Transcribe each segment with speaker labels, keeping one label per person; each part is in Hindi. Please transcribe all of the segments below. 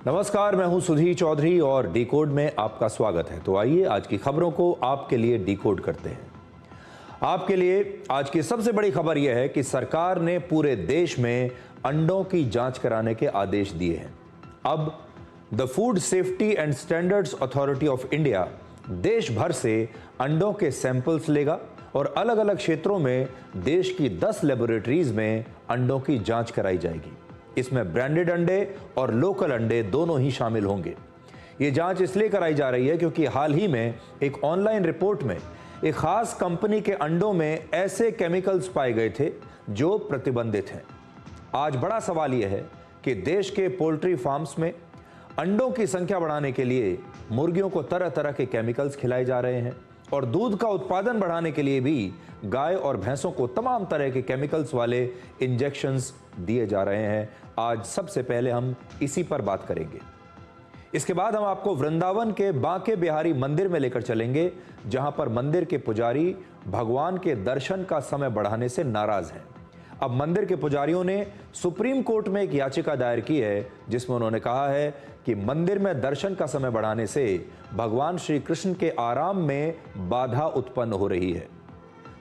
Speaker 1: नमस्कार, मैं हूं सुधीर चौधरी और डिकोड में आपका स्वागत है। तो आइए आज की खबरों को आपके लिए डिकोड करते हैं। आपके लिए आज की सबसे बड़ी खबर यह है कि सरकार ने पूरे देश में अंडों की जांच कराने के आदेश दिए हैं। अब the food safety and standards authority of India देश भर से अंडों के सैंपल्स लेगा और अलग अलग क्षेत्रों में देश की 10 लेबोरेटरीज में अंडों की जांच कराई जाएगी। इसमें ब्रांडेड अंडे और लोकल अंडे दोनों ही शामिल होंगे। ये जांच इसलिए कराई जा रही है क्योंकि हाल ही में एक ऑनलाइन रिपोर्ट में एक खास कंपनी के अंडों में ऐसे केमिकल्स पाए गए थे जो प्रतिबंधित हैं। आज बड़ा सवाल यह है कि देश के पोल्ट्री फार्म्स में अंडों की संख्या बढ़ाने के लिए मुर्गियों को तरह तरह के केमिकल्स खिलाए जा रहे हैं और दूध का उत्पादन बढ़ाने के लिए भी गाय और भैंसों को तमाम तरह के केमिकल्स वाले इंजेक्शंस दिए जा रहे हैं। आज सबसे पहले हम इसी पर बात करेंगे। इसके बाद हम आपको वृंदावन के बांके बिहारी मंदिर में लेकर चलेंगे, जहां पर मंदिर के पुजारी भगवान के दर्शन का समय बढ़ाने से नाराज हैं। अब मंदिर के पुजारियों ने सुप्रीम कोर्ट में एक याचिका दायर की है, जिसमें उन्होंने कहा है कि मंदिर में दर्शन का समय बढ़ाने से भगवान श्री कृष्ण के आराम में बाधा उत्पन्न हो रही है।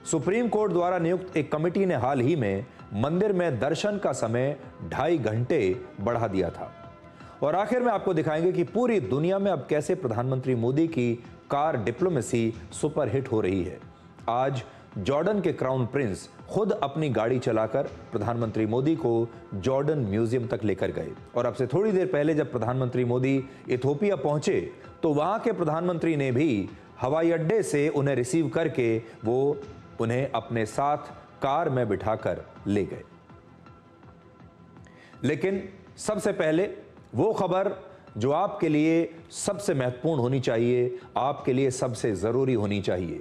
Speaker 1: सुप्रीम कोर्ट द्वारा नियुक्त एक कमेटी ने हाल ही में मंदिर में दर्शन का समय 2.5 घंटे बढ़ा दिया था। और आखिर में आपको दिखाएंगे कि पूरी दुनिया में अब कैसे प्रधानमंत्री मोदी की कार डिप्लोमेसी सुपरहिट हो रही है। आज जॉर्डन के क्राउन प्रिंस खुद अपनी गाड़ी चलाकर प्रधानमंत्री मोदी को जॉर्डन म्यूजियम तक लेकर गए और अब से थोड़ी देर पहले जब प्रधानमंत्री मोदी इथियोपिया पहुंचे तो वहां के प्रधानमंत्री ने भी हवाई अड्डे से उन्हें रिसीव करके वो उन्हें अपने साथ कार में बिठाकर ले गए। लेकिन सबसे पहले वो खबर जो आपके लिए सबसे महत्वपूर्ण होनी चाहिए, आपके लिए सबसे जरूरी होनी चाहिए।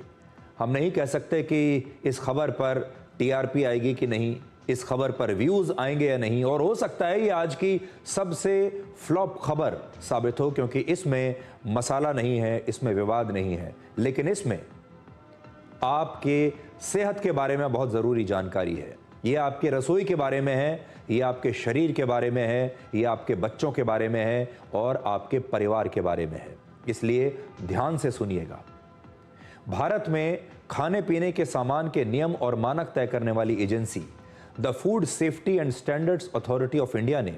Speaker 1: हम नहीं कह सकते कि इस खबर पर टीआरपी आएगी कि नहीं, इस खबर पर व्यूज आएंगे या नहीं, और हो सकता है ये आज की सबसे फ्लॉप खबर साबित हो क्योंकि इसमें मसाला नहीं है, इसमें विवाद नहीं है, लेकिन इसमें आपके सेहत के बारे में बहुत ज़रूरी जानकारी है। ये आपके रसोई के बारे में है, ये आपके शरीर के बारे में है, ये आपके बच्चों के बारे में है और आपके परिवार के बारे में है। इसलिए ध्यान से सुनिएगा। भारत में खाने पीने के सामान के नियम और मानक तय करने वाली agency the food safety and standards authority of India ने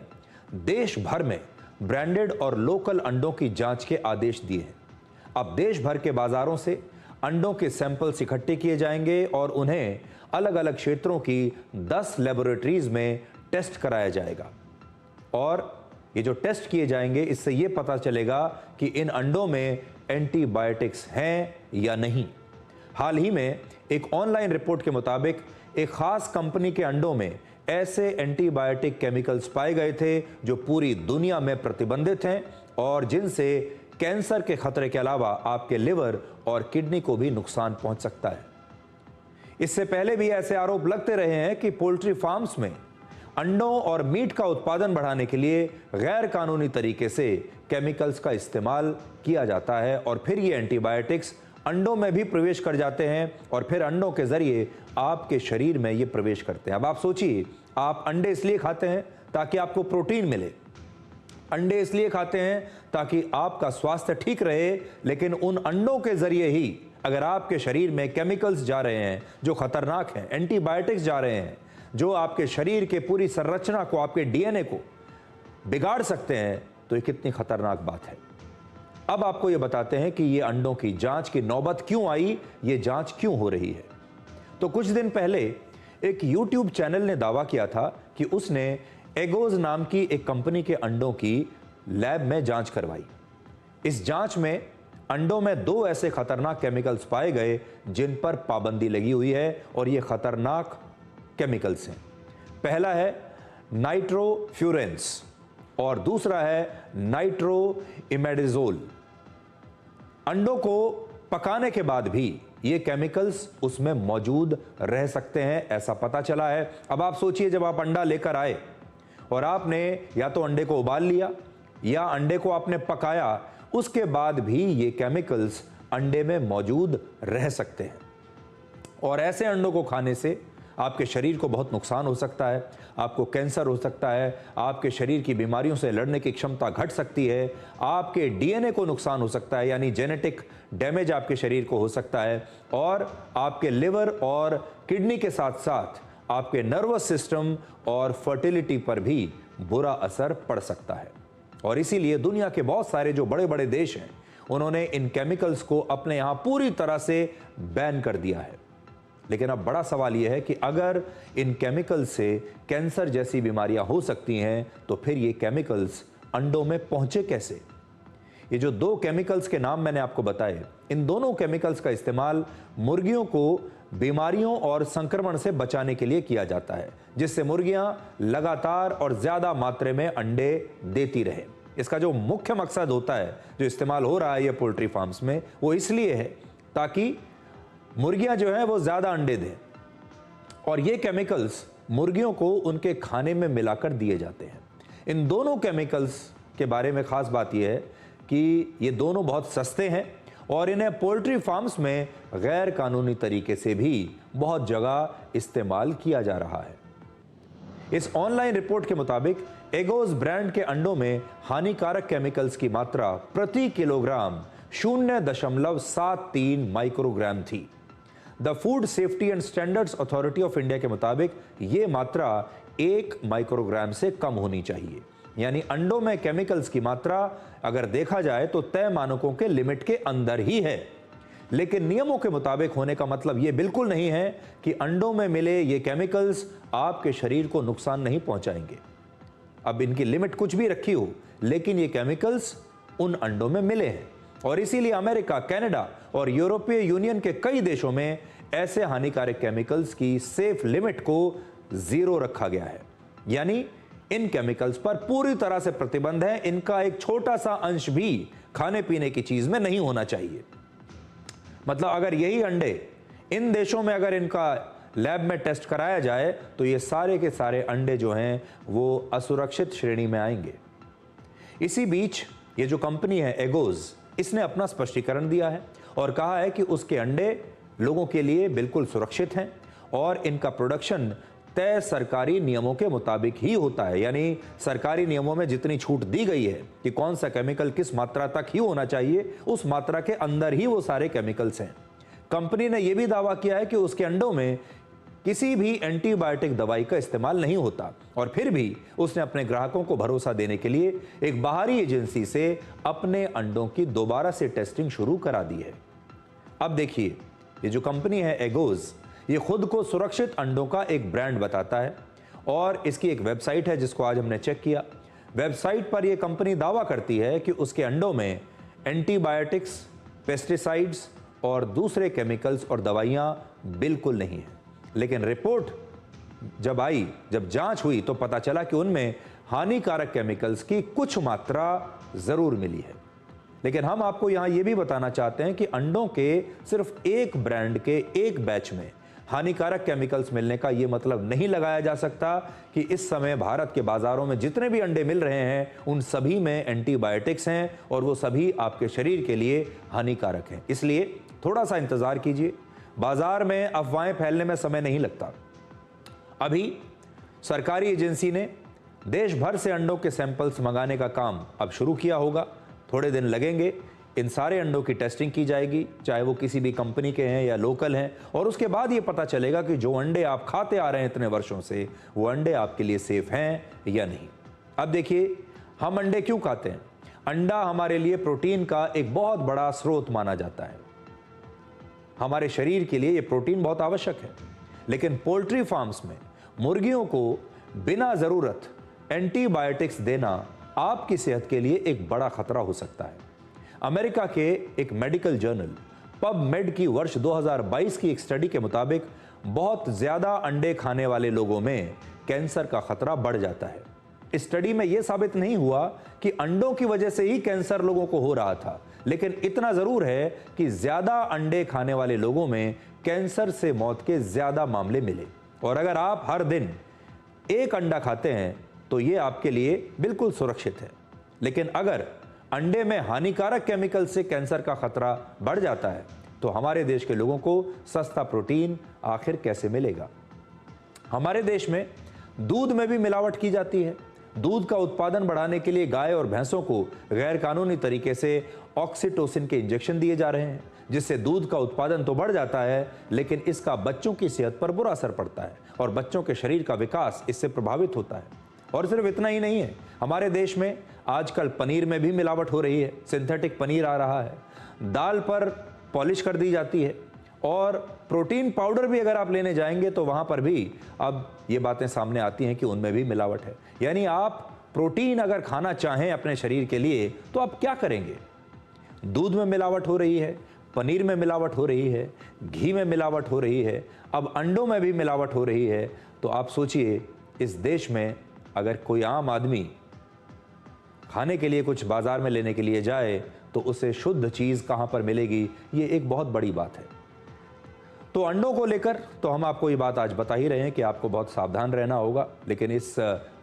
Speaker 1: देश भर में ब्रांडेड और लोकल अंडों की जांच के आदेश दिए हैं। अब देश भर के बाजारों से अंडों के सैंपल्स इकट्ठे किए जाएंगे और उन्हें अलग अलग क्षेत्रों की 10 लेबोरेटरीज में टेस्ट कराया जाएगा। और ये जो टेस्ट किए जाएंगे इससे ये पता चलेगा कि इन अंडों में एंटीबायोटिक्स हैं या नहीं। हाल ही में एक ऑनलाइन रिपोर्ट के मुताबिक एक खास कंपनी के अंडों में ऐसे एंटीबायोटिक केमिकल्स पाए गए थे जो पूरी दुनिया में प्रतिबंधित हैं और जिनसे कैंसर के खतरे के अलावा आपके लिवर और किडनी को भी नुकसान पहुंच सकता है। इससे पहले भी ऐसे आरोप लगते रहे हैं कि पोल्ट्री फार्म्स में अंडों और मीट का उत्पादन बढ़ाने के लिए गैर कानूनी तरीके से केमिकल्स का इस्तेमाल किया जाता है और फिर ये एंटीबायोटिक्स अंडों में भी प्रवेश कर जाते हैं और फिर अंडों के जरिए आपके शरीर में ये प्रवेश करते हैं। अब आप सोचिए, आप अंडे इसलिए खाते हैं ताकि आपको प्रोटीन मिले, अंडे इसलिए खाते हैं ताकि आपका स्वास्थ्य ठीक रहे, लेकिन उन अंडों के जरिए ही अगर आपके शरीर में केमिकल्स जा रहे हैं जो खतरनाक हैं, एंटीबायोटिक्स जा रहे हैं जो आपके शरीर के पूरी संरचना को, आपके डीएनए को बिगाड़ सकते हैं, तो ये कितनी खतरनाक बात है। अब आपको ये बताते हैं कि ये अंडों की जांच की नौबत क्यों आई, ये जांच क्यों हो रही है। तो कुछ दिन पहले एक YouTube चैनल ने दावा किया था कि उसने एगोज नाम की एक कंपनी के अंडों की लैब में जांच करवाई। इस जांच में अंडों में 2 ऐसे खतरनाक केमिकल्स पाए गए जिन पर पाबंदी लगी हुई है और ये खतरनाक केमिकल्स हैं। पहला है नाइट्रोफ्यूरेंस और दूसरा है नाइट्रोइमेडाजोल। अंडों को पकाने के बाद भी ये केमिकल्स उसमें मौजूद रह सकते हैं, ऐसा पता चला है। अब आप सोचिए, जब आप अंडा लेकर आए और आपने या तो अंडे को उबाल लिया या अंडे को आपने पकाया, उसके बाद भी ये केमिकल्स अंडे में मौजूद रह सकते हैं और ऐसे अंडों को खाने से आपके शरीर को बहुत नुकसान हो सकता है, आपको कैंसर हो सकता है, आपके शरीर की बीमारियों से लड़ने की क्षमता घट सकती है, आपके डीएनए को नुकसान हो सकता है, यानी जेनेटिक डैमेज आपके शरीर को हो सकता है, और आपके लिवर और किडनी के साथ साथ आपके नर्वस सिस्टम और फर्टिलिटी पर भी बुरा असर पड़ सकता है। और इसीलिए दुनिया के बहुत सारे जो बड़े बड़े देश हैं, उन्होंने इन केमिकल्स को अपने यहां पूरी तरह से बैन कर दिया है। लेकिन अब बड़ा सवाल यह है कि अगर इन केमिकल्स से कैंसर जैसी बीमारियां हो सकती हैं, तो फिर ये केमिकल्स अंडों में पहुंचे कैसे? ये जो दो केमिकल्स के नाम मैंने आपको बताए, इन दोनों केमिकल्स का इस्तेमाल मुर्गियों को बीमारियों और संक्रमण से बचाने के लिए किया जाता है, जिससे मुर्गियां लगातार और ज्यादा मात्रा में अंडे देती रहे। इसका जो मुख्य मकसद होता है, जो इस्तेमाल हो रहा है ये पोल्ट्री फार्म्स में, वो इसलिए है ताकि मुर्गियां जो है वो ज्यादा अंडे दें। और ये केमिकल्स मुर्गियों को उनके खाने में मिलाकर दिए जाते हैं। इन दोनों केमिकल्स के बारे में खास बात यह है कि ये दोनों बहुत सस्ते हैं और इन्हें पोल्ट्री फार्म्स में गैर कानूनी तरीके से भी बहुत जगह इस्तेमाल किया जा रहा है। इस ऑनलाइन रिपोर्ट के मुताबिक एगोज ब्रांड के अंडों में हानिकारक केमिकल्स की मात्रा प्रति किलोग्राम 0.73 माइक्रोग्राम थी। The food safety and standards authority of India के मुताबिक यह मात्रा 1 माइक्रोग्राम से कम होनी चाहिए। यानी अंडों में केमिकल्स की मात्रा अगर देखा जाए तो तय मानकों के लिमिट के अंदर ही है, लेकिन नियमों के मुताबिक होने का मतलब यह बिल्कुल नहीं है कि अंडों में मिले ये केमिकल्स आपके शरीर को नुकसान नहीं पहुंचाएंगे। अब इनकी लिमिट कुछ भी रखी हो, लेकिन ये केमिकल्स उन अंडों में मिले हैं और इसीलिए अमेरिका, कनाडा और यूरोपीय यूनियन के कई देशों में ऐसे हानिकारक केमिकल्स की सेफ लिमिट को 0 रखा गया है। यानी इन केमिकल्स पर पूरी तरह से प्रतिबंध है। इनका एक छोटा सा अंश भी खाने पीने की चीज में नहीं होना चाहिए। मतलब अगर यही अंडे इन देशों में अगर इनका लैब में टेस्ट कराया जाए तो ये सारे के सारे अंडे जो हैं वो असुरक्षित श्रेणी में आएंगे। इसी बीच ये जो कंपनी है एगोज, इसने अपना स्पष्टीकरण दिया है और कहा है कि उसके अंडे लोगों के लिए बिल्कुल सुरक्षित हैं और इनका प्रोडक्शन तय सरकारी नियमों के मुताबिक ही होता है। यानी सरकारी नियमों में जितनी छूट दी गई है कि कौन सा केमिकल किस मात्रा तक ही होना चाहिए, उस मात्रा के अंदर ही वो सारे केमिकल्स हैं। कंपनी ने यह भी दावा किया है कि उसके अंडों में किसी भी एंटीबायोटिक दवाई का इस्तेमाल नहीं होता और फिर भी उसने अपने ग्राहकों को भरोसा देने के लिए एक बाहरी एजेंसी से अपने अंडों की दोबारा से टेस्टिंग शुरू करा दी है। अब देखिए, ये जो कंपनी है एगोज, ये खुद को सुरक्षित अंडों का एक ब्रांड बताता है और इसकी एक वेबसाइट है जिसको आज हमने चेक किया। वेबसाइट पर यह कंपनी दावा करती है कि उसके अंडों में एंटीबायोटिक्स, पेस्टिसाइड्स और दूसरे केमिकल्स और दवाइयां बिल्कुल नहीं है। लेकिन रिपोर्ट जब जांच हुई तो पता चला कि उनमें हानिकारक केमिकल्स की कुछ मात्रा जरूर मिली है। लेकिन हम आपको यहां यह भी बताना चाहते हैं कि अंडों के सिर्फ एक ब्रांड के एक बैच में हानिकारक केमिकल्स मिलने का यह मतलब नहीं लगाया जा सकता कि इस समय भारत के बाजारों में जितने भी अंडे मिल रहे हैं उन सभी में एंटीबायोटिक्स हैं और वो सभी आपके शरीर के लिए हानिकारक हैं। इसलिए थोड़ा सा इंतजार कीजिए। बाजार में अफवाहें फैलने में समय नहीं लगता। अभी सरकारी एजेंसी ने देश भर से अंडों के सैंपल्स मंगाने का काम अब शुरू किया होगा। थोड़े दिन लगेंगे, इन सारे अंडों की टेस्टिंग की जाएगी, चाहे वो किसी भी कंपनी के हैं या लोकल हैं, और उसके बाद ये पता चलेगा कि जो अंडे आप खाते आ रहे हैं इतने वर्षों से, वो अंडे आपके लिए सेफ हैं या नहीं। अब देखिए, हम अंडे क्यों खाते हैं? अंडा हमारे लिए प्रोटीन का एक बहुत बड़ा स्रोत माना जाता है। हमारे शरीर के लिए ये प्रोटीन बहुत आवश्यक है। लेकिन पोल्ट्री फार्म्स में मुर्गियों को बिना जरूरत एंटीबायोटिक्स देना आपकी सेहत के लिए एक बड़ा खतरा हो सकता है। अमेरिका के एक मेडिकल जर्नल पबमेड की वर्ष 2022 की एक स्टडी के मुताबिक बहुत ज्यादा अंडे खाने वाले लोगों में कैंसर का खतरा बढ़ जाता है। इस स्टडी में यह साबित नहीं हुआ कि अंडों की वजह से ही कैंसर लोगों को हो रहा था, लेकिन इतना जरूर है कि ज्यादा अंडे खाने वाले लोगों में कैंसर से मौत के ज्यादा मामले मिले। और अगर आप हर दिन एक अंडा खाते हैं तो यह आपके लिए बिल्कुल सुरक्षित है। लेकिन अगर अंडे में हानिकारक केमिकल से कैंसर का खतरा बढ़ जाता है तो हमारे देश के लोगों को सस्ता प्रोटीन आखिर कैसे मिलेगा? हमारे देश में दूध में भी मिलावट की जाती है। दूध का उत्पादन बढ़ाने के लिए गाय और भैंसों को गैर कानूनी तरीके से ऑक्सीटोसिन के इंजेक्शन दिए जा रहे हैं, जिससे दूध का उत्पादन तो बढ़ जाता है, लेकिन इसका बच्चों की सेहत पर बुरा असर पड़ता है और बच्चों के शरीर का विकास इससे प्रभावित होता है। और सिर्फ इतना ही नहीं है, हमारे देश में आजकल पनीर में भी मिलावट हो रही है। सिंथेटिक पनीर आ रहा है, दाल पर पॉलिश कर दी जाती है, और प्रोटीन पाउडर भी अगर आप लेने जाएंगे तो वहां पर भी अब ये बातें सामने आती हैं कि उनमें भी मिलावट है। यानी आप प्रोटीन अगर खाना चाहें अपने शरीर के लिए तो आप क्या करेंगे? दूध में मिलावट हो रही है, पनीर में मिलावट हो रही है, घी में मिलावट हो रही है, अब अंडों में भी मिलावट हो रही है। तो आप सोचिए, इस देश में अगर कोई आम आदमी खाने के लिए कुछ बाजार में लेने के लिए जाए तो उसे शुद्ध चीज़ कहाँ पर मिलेगी? ये एक बहुत बड़ी बात है। तो अंडों को लेकर तो हम आपको ये बात आज बता ही रहे हैं कि आपको बहुत सावधान रहना होगा, लेकिन इस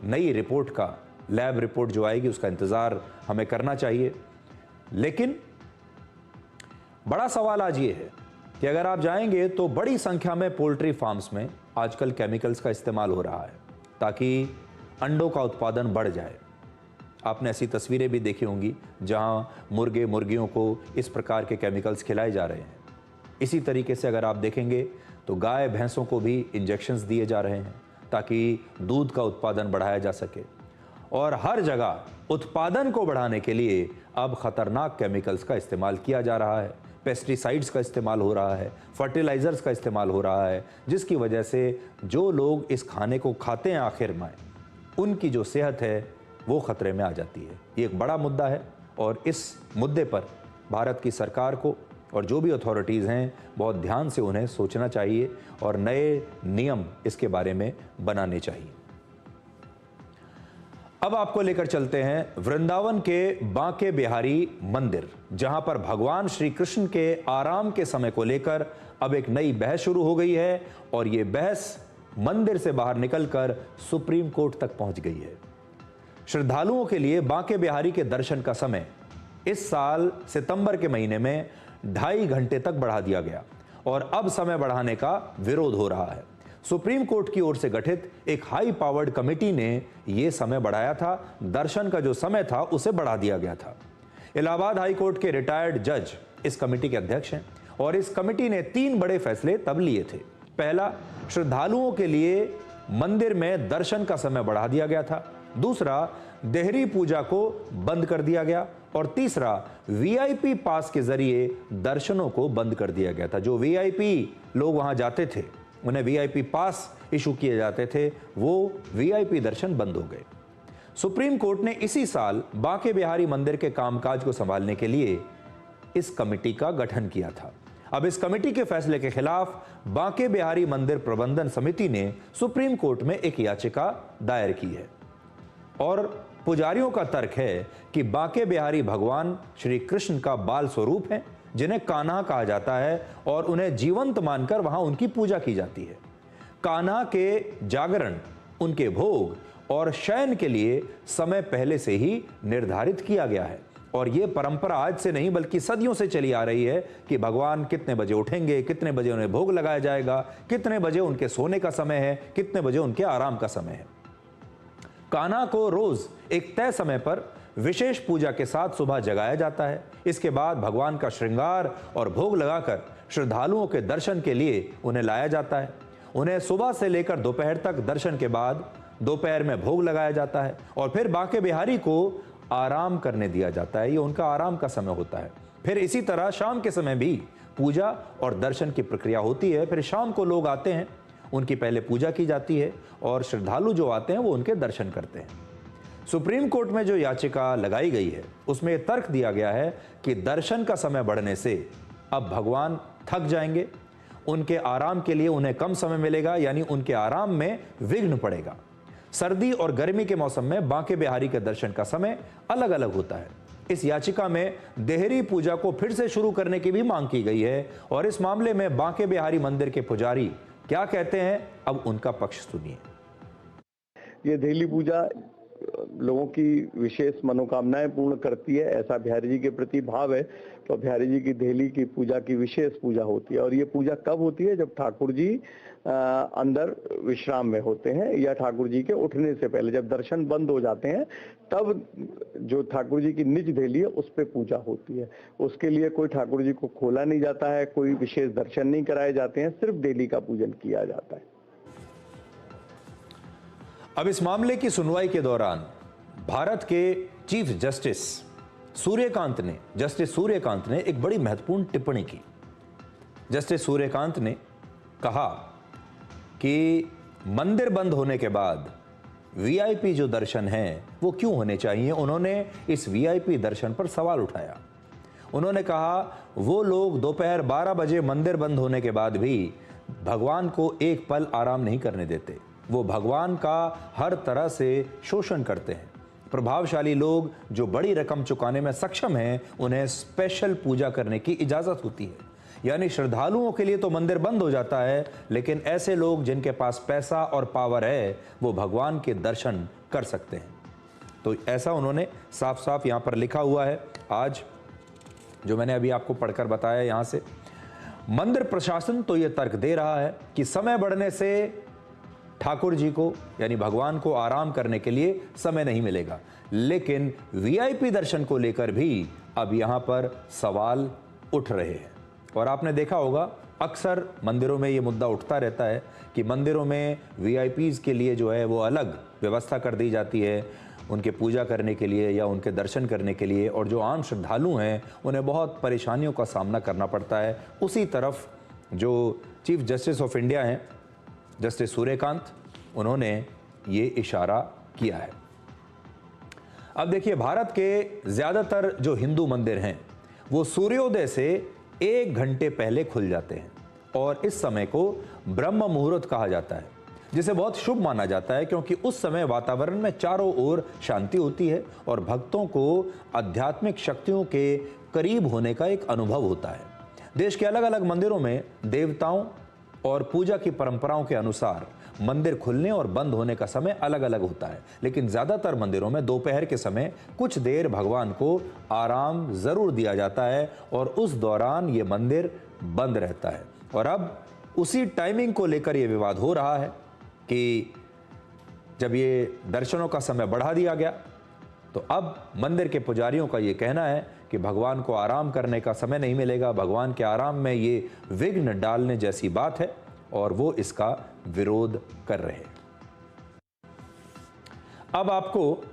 Speaker 1: नई रिपोर्ट का, लैब रिपोर्ट जो आएगी, उसका इंतज़ार हमें करना चाहिए। लेकिन बड़ा सवाल आज ये है कि अगर आप जाएंगे तो बड़ी संख्या में पोल्ट्री फार्म्स में आजकल केमिकल्स का इस्तेमाल हो रहा है ताकि अंडों का उत्पादन बढ़ जाए। आपने ऐसी तस्वीरें भी देखी होंगी जहां मुर्गे मुर्गियों को इस प्रकार के केमिकल्स खिलाए जा रहे हैं। इसी तरीके से अगर आप देखेंगे तो गाय भैंसों को भी इंजेक्शंस दिए जा रहे हैं ताकि दूध का उत्पादन बढ़ाया जा सके। और हर जगह उत्पादन को बढ़ाने के लिए अब खतरनाक केमिकल्स का इस्तेमाल किया जा रहा है, पेस्टिसाइड्स का इस्तेमाल हो रहा है, फर्टिलाइजर्स का इस्तेमाल हो रहा है, जिसकी वजह से जो लोग इस खाने को खाते हैं आखिर में, उनकी जो सेहत है वो खतरे में आ जाती है। ये एक बड़ा मुद्दा है और इस मुद्दे पर भारत की सरकार को और जो भी अथॉरिटीज़ हैं बहुत ध्यान से उन्हें सोचना चाहिए और नए नियम इसके बारे में बनाने चाहिए। अब आपको लेकर चलते हैं वृंदावन के बांके बिहारी मंदिर, जहां पर भगवान श्री कृष्ण के आराम के समय को लेकर अब एक नई बहस शुरू हो गई है और ये बहस मंदिर से बाहर निकलकर सुप्रीम कोर्ट तक पहुंच गई है। श्रद्धालुओं के लिए बांके बिहारी के दर्शन का समय इस साल सितंबर के महीने में 2.5 घंटे तक बढ़ा दिया गया और अब समय बढ़ाने का विरोध हो रहा है। सुप्रीम कोर्ट की ओर से गठित एक हाई पावर्ड कमेटी ने यह समय बढ़ाया था, दर्शन का जो समय था उसे बढ़ा दिया गया था। इलाहाबाद हाई कोर्ट के रिटायर्ड जज इस कमेटी के अध्यक्ष हैं और इस कमेटी ने 3 बड़े फैसले तब लिए थे। पहला, श्रद्धालुओं के लिए मंदिर में दर्शन का समय बढ़ा दिया गया था। दूसरा, देहरी पूजा को बंद कर दिया गया और तीसरा, वीआईपी पास के जरिए दर्शनों को बंद कर दिया गया था। जो वीआईपी लोग वहां जाते थे, उन्हें वीआईपी पास इशू किए जाते थे, वो वीआईपी दर्शन बंद हो गए। सुप्रीम कोर्ट ने इसी साल बांके बिहारी मंदिर के कामकाज को संभालने के लिए इस कमेटी का गठन किया था। अब इस कमेटी के फैसले के खिलाफ बांके बिहारी मंदिर प्रबंधन समिति ने सुप्रीम कोर्ट में एक याचिका दायर की है और पुजारियों का तर्क है कि बांके बिहारी भगवान श्री कृष्ण का बाल स्वरूप हैं, जिन्हें कान्हा कहा जाता है और उन्हें जीवंत मानकर वहां उनकी पूजा की जाती है। कान्हा के जागरण, उनके भोग और शयन के लिए समय पहले से ही निर्धारित किया गया है और यह परंपरा आज से नहीं बल्कि सदियों से चली आ रही है कि भगवान कितने बजे उठेंगे, कितने बजे उन्हें भोग लगाया जाएगा, कितने बजे उनके सोने का समय है, कितने बजे उनके आराम का समय है। कान्हा को रोज एक तय समय पर विशेष पूजा के साथ सुबह जगाया जाता है। इसके बाद भगवान का श्रृंगार और भोग लगाकर श्रद्धालुओं के दर्शन के लिए उन्हें लाया जाता है। उन्हें सुबह से लेकर दोपहर तक दर्शन के बाद दोपहर में भोग लगाया जाता है और फिर बांके बिहारी को आराम करने दिया जाता है। ये उनका आराम का समय होता है। फिर इसी तरह शाम के समय भी पूजा और दर्शन की प्रक्रिया होती है। फिर शाम को लोग आते हैं, उनकी पहले पूजा की जाती है और श्रद्धालु जो आते हैं वो उनके दर्शन करते हैं। सुप्रीम कोर्ट में जो याचिका लगाई गई है उसमें तर्क दिया गया है कि दर्शन का समय बढ़ने से अब भगवान थक जाएंगे, उनके आराम के लिए उन्हें कम समय मिलेगा, यानी उनके आराम में विघ्न पड़ेगा। सर्दी और गर्मी के मौसम में बांके बिहारी के दर्शन का समय अलग अलग होता है। इस याचिका में देहरी पूजा को फिर से शुरू करने की भी मांग की गई है और इस मामले में बांके बिहारी मंदिर के पुजारी क्या कहते हैं, अब उनका पक्ष सुनिए।
Speaker 2: ये देहली पूजा लोगों की विशेष मनोकामनाएं पूर्ण करती है, ऐसा बिहारी जी के प्रति भाव है। तो बिहारी जी की देहली की पूजा की विशेष पूजा होती है। और ये पूजा कब होती है? जब ठाकुर जी अंदर विश्राम में होते हैं या ठाकुर जी के उठने से पहले, जब दर्शन बंद हो जाते हैं, तब जो ठाकुर जी की निज देहली है उस पे पूजा होती है। उसके लिए कोई ठाकुर जी को खोला नहीं जाता है, कोई विशेष दर्शन नहीं कराए जाते हैं, सिर्फ देहली का पूजन किया जाता है।
Speaker 1: अब इस मामले की सुनवाई के दौरान भारत के चीफ जस्टिस सूर्यकांत ने एक बड़ी महत्वपूर्ण टिप्पणी की। जस्टिस सूर्यकांत ने कहा कि मंदिर बंद होने के बाद वीआईपी जो दर्शन हैं वो क्यों होने चाहिए। उन्होंने इस वीआईपी दर्शन पर सवाल उठाया। उन्होंने कहा वो लोग दोपहर 12 बजे मंदिर बंद होने के बाद भी भगवान को एक पल आराम नहीं करने देते। वो भगवान का हर तरह से शोषण करते हैं। प्रभावशाली लोग जो बड़ी रकम चुकाने में सक्षम हैं, उन्हें स्पेशल पूजा करने की इजाजत होती है। यानी श्रद्धालुओं के लिए तो मंदिर बंद हो जाता है, लेकिन ऐसे लोग जिनके पास पैसा और पावर है, वो भगवान के दर्शन कर सकते हैं। तो ऐसा उन्होंने साफ साफ यहां पर लिखा हुआ है। आज जो मैंने अभी आपको पढ़कर बताया, यहां से मंदिर प्रशासन तो यह तर्क दे रहा है कि समय बढ़ने से ठाकुर जी को यानी भगवान को आराम करने के लिए समय नहीं मिलेगा, लेकिन वीआईपी दर्शन को लेकर भी अब यहां पर सवाल उठ रहे हैं। और आपने देखा होगा अक्सर मंदिरों में यह मुद्दा उठता रहता है कि मंदिरों में वीआईपीज के लिए जो है वो अलग व्यवस्था कर दी जाती है, उनके पूजा करने के लिए या उनके दर्शन करने के लिए, और जो आम श्रद्धालु हैं उन्हें बहुत परेशानियों का सामना करना पड़ता है। उसी तरफ जो चीफ जस्टिस ऑफ इंडिया हैं जस्टिस सूर्यकांत, उन्होंने ये इशारा किया है। अब देखिए, भारत के ज्यादातर जो हिंदू मंदिर हैं वो सूर्योदय से 1 घंटे पहले खुल जाते हैं और इस समय को ब्रह्म मुहूर्त कहा जाता है, जिसे बहुत शुभ माना जाता है क्योंकि उस समय वातावरण में चारों ओर शांति होती है और भक्तों को आध्यात्मिक शक्तियों के करीब होने का एक अनुभव होता है। देश के अलग अलग मंदिरों में देवताओं और पूजा की परंपराओं के अनुसार मंदिर खुलने और बंद होने का समय अलग अलग होता है, लेकिन ज्यादातर मंदिरों में दोपहर के समय कुछ देर भगवान को आराम जरूर दिया जाता है और उस दौरान ये मंदिर बंद रहता है। और अब उसी टाइमिंग को लेकर यह विवाद हो रहा है कि जब ये दर्शनों का समय बढ़ा दिया गया तो अब मंदिर के पुजारियों का ये कहना है कि भगवान को आराम करने का समय नहीं मिलेगा, भगवान के आराम में ये विघ्न डालने जैसी बात है और वो इसका विरोध कर रहे हैं। अब आपको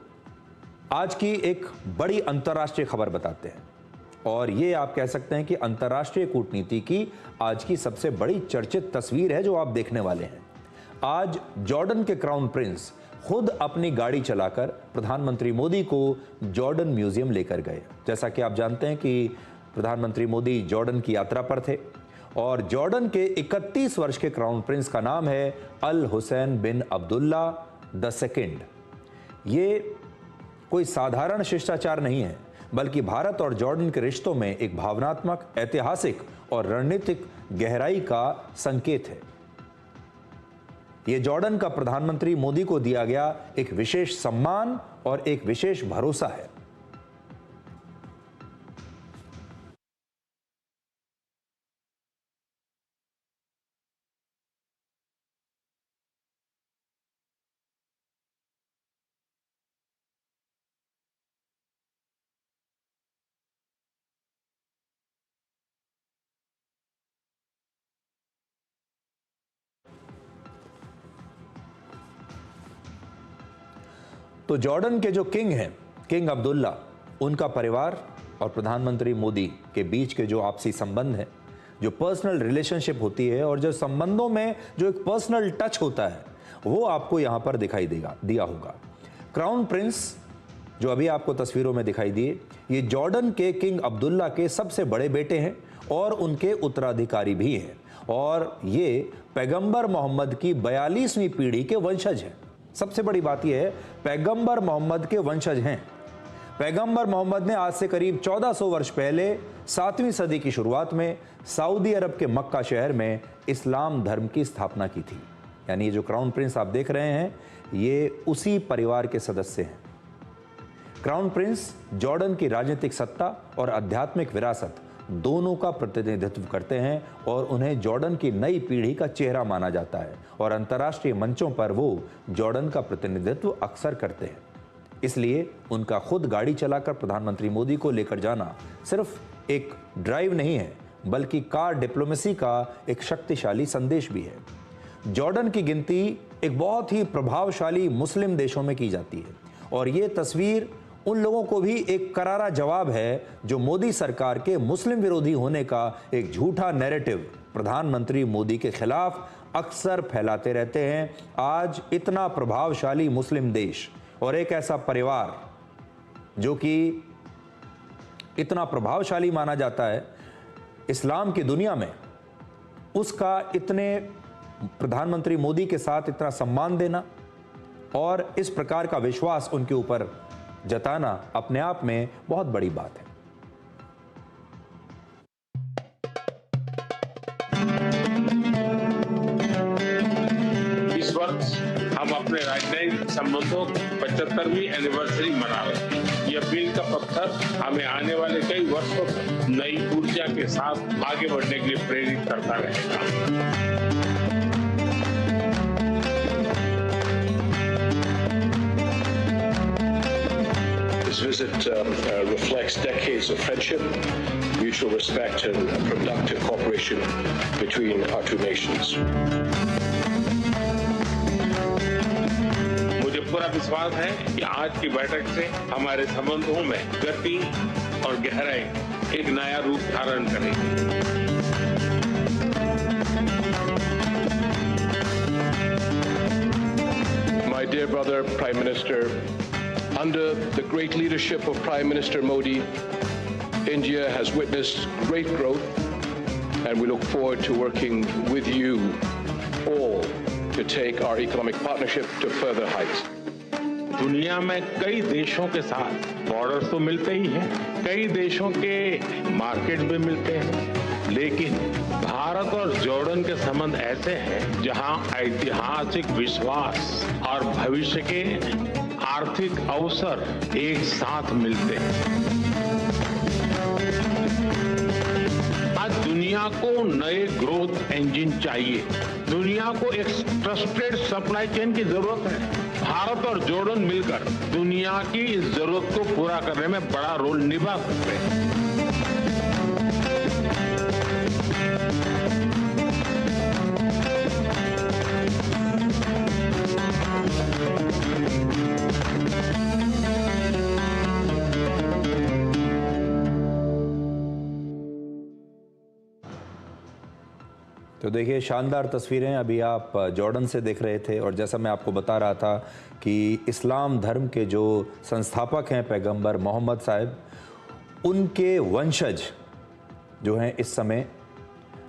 Speaker 1: आज की एक बड़ी अंतर्राष्ट्रीय खबर बताते हैं और ये आप कह सकते हैं कि अंतर्राष्ट्रीय कूटनीति की आज की सबसे बड़ी चर्चित तस्वीर है जो आप देखने वाले हैं। आज जॉर्डन के क्राउन प्रिंस खुद अपनी गाड़ी चलाकर प्रधानमंत्री मोदी को जॉर्डन म्यूजियम लेकर गए। जैसा कि आप जानते हैं कि प्रधानमंत्री मोदी जॉर्डन की यात्रा पर थे और जॉर्डन के 31 वर्ष के क्राउन प्रिंस का नाम है अल हुसैन बिन अब्दुल्ला II। ये कोई साधारण शिष्टाचार नहीं है, बल्कि भारत और जॉर्डन के रिश्तों में एक भावनात्मक, ऐतिहासिक और रणनीतिक गहराई का संकेत है। यह जॉर्डन का प्रधानमंत्री मोदी को दिया गया एक विशेष सम्मान और एक विशेष भरोसा है। तो जॉर्डन के जो किंग हैं, किंग अब्दुल्ला, उनका परिवार और प्रधानमंत्री मोदी के बीच के जो आपसी संबंध है, जो पर्सनल रिलेशनशिप होती है और जो संबंधों में जो एक पर्सनल टच होता है, वो आपको यहां पर दिखाई दिया होगा। क्राउन प्रिंस जो अभी आपको तस्वीरों में दिखाई दिए, ये जॉर्डन के किंग अब्दुल्ला के सबसे बड़े बेटे हैं और उनके उत्तराधिकारी भी हैं और ये पैगंबर मोहम्मद की 42वीं पीढ़ी के वंशज हैं। सबसे बड़ी बात यह है, पैगंबर मोहम्मद के वंशज हैं। पैगंबर मोहम्मद ने आज से करीब 1400 वर्ष पहले 7वीं सदी की शुरुआत में सऊदी अरब के मक्का शहर में इस्लाम धर्म की स्थापना की थी। यानी ये जो क्राउन प्रिंस आप देख रहे हैं, ये उसी परिवार के सदस्य हैं। क्राउन प्रिंस जॉर्डन की राजनीतिक सत्ता और आध्यात्मिक विरासत दोनों का प्रतिनिधित्व करते हैं और उन्हें जॉर्डन की नई पीढ़ी का चेहरा माना जाता है और अंतर्राष्ट्रीय मंचों पर वो जॉर्डन का प्रतिनिधित्व अक्सर करते हैं। इसलिए उनका खुद गाड़ी चलाकर प्रधानमंत्री मोदी को लेकर जाना सिर्फ एक ड्राइव नहीं है, बल्कि कार डिप्लोमेसी का एक शक्तिशाली संदेश भी है। जॉर्डन की गिनती एक बहुत ही प्रभावशाली मुस्लिम देशों में की जाती है और ये तस्वीर उन लोगों को भी एक करारा जवाब है जो मोदी सरकार के मुस्लिम विरोधी होने का एक झूठा नैरेटिव प्रधानमंत्री मोदी के खिलाफ अक्सर फैलाते रहते हैं। आज इतना प्रभावशाली मुस्लिम देश और एक ऐसा परिवार जो कि इतना प्रभावशाली माना जाता है इस्लाम की दुनिया में, उसका इतने प्रधानमंत्री मोदी के साथ इतना सम्मान देना और इस प्रकार का विश्वास उनके ऊपर जताना अपने आप में बहुत बड़ी बात है।
Speaker 3: इस वर्ष हम अपने राजनयिक संबंधों की 75वीं एनिवर्सरी मना रहे हैं। यह मील का पत्थर हमें आने वाले कई वर्षों तक नई ऊर्जा के साथ आगे बढ़ने के लिए प्रेरित करता रहेगा।
Speaker 4: This visit reflects decades of friendship, mutual respect and productive cooperation between our two nations.
Speaker 3: मुझे पूरा विश्वास है कि आज की बैठक से हमारे संबंधों में गति और गहराई एक नया रूप धारण करेगी।
Speaker 4: My dear brother, Prime Minister, under the great leadership of Prime Minister Modi, India has witnessed great growth, and we look forward to working with you all to take our economic partnership to further heights.
Speaker 3: दुनिया में कई देशों के साथ बॉर्डर तो मिलते ही हैं, कई देशों के मार्केट भी मिलते हैं, लेकिन भारत और जॉर्डन के संबंध ऐसे हैं जहां ऐतिहासिक विश्वास और भविष्य के आर्थिक अवसर एक साथ मिलते हैं। आज दुनिया को नए ग्रोथ इंजन चाहिए, दुनिया को एक ट्रस्टेड सप्लाई चेन की जरूरत है। भारत और जॉर्डन मिलकर दुनिया की इस जरूरत को पूरा करने में बड़ा रोल निभा सकते हैं।
Speaker 1: तो देखिए, शानदार तस्वीरें अभी आप जॉर्डन से देख रहे थे और जैसा मैं आपको बता रहा था कि इस्लाम धर्म के जो संस्थापक हैं पैगंबर मोहम्मद साहब, उनके वंशज जो हैं इस समय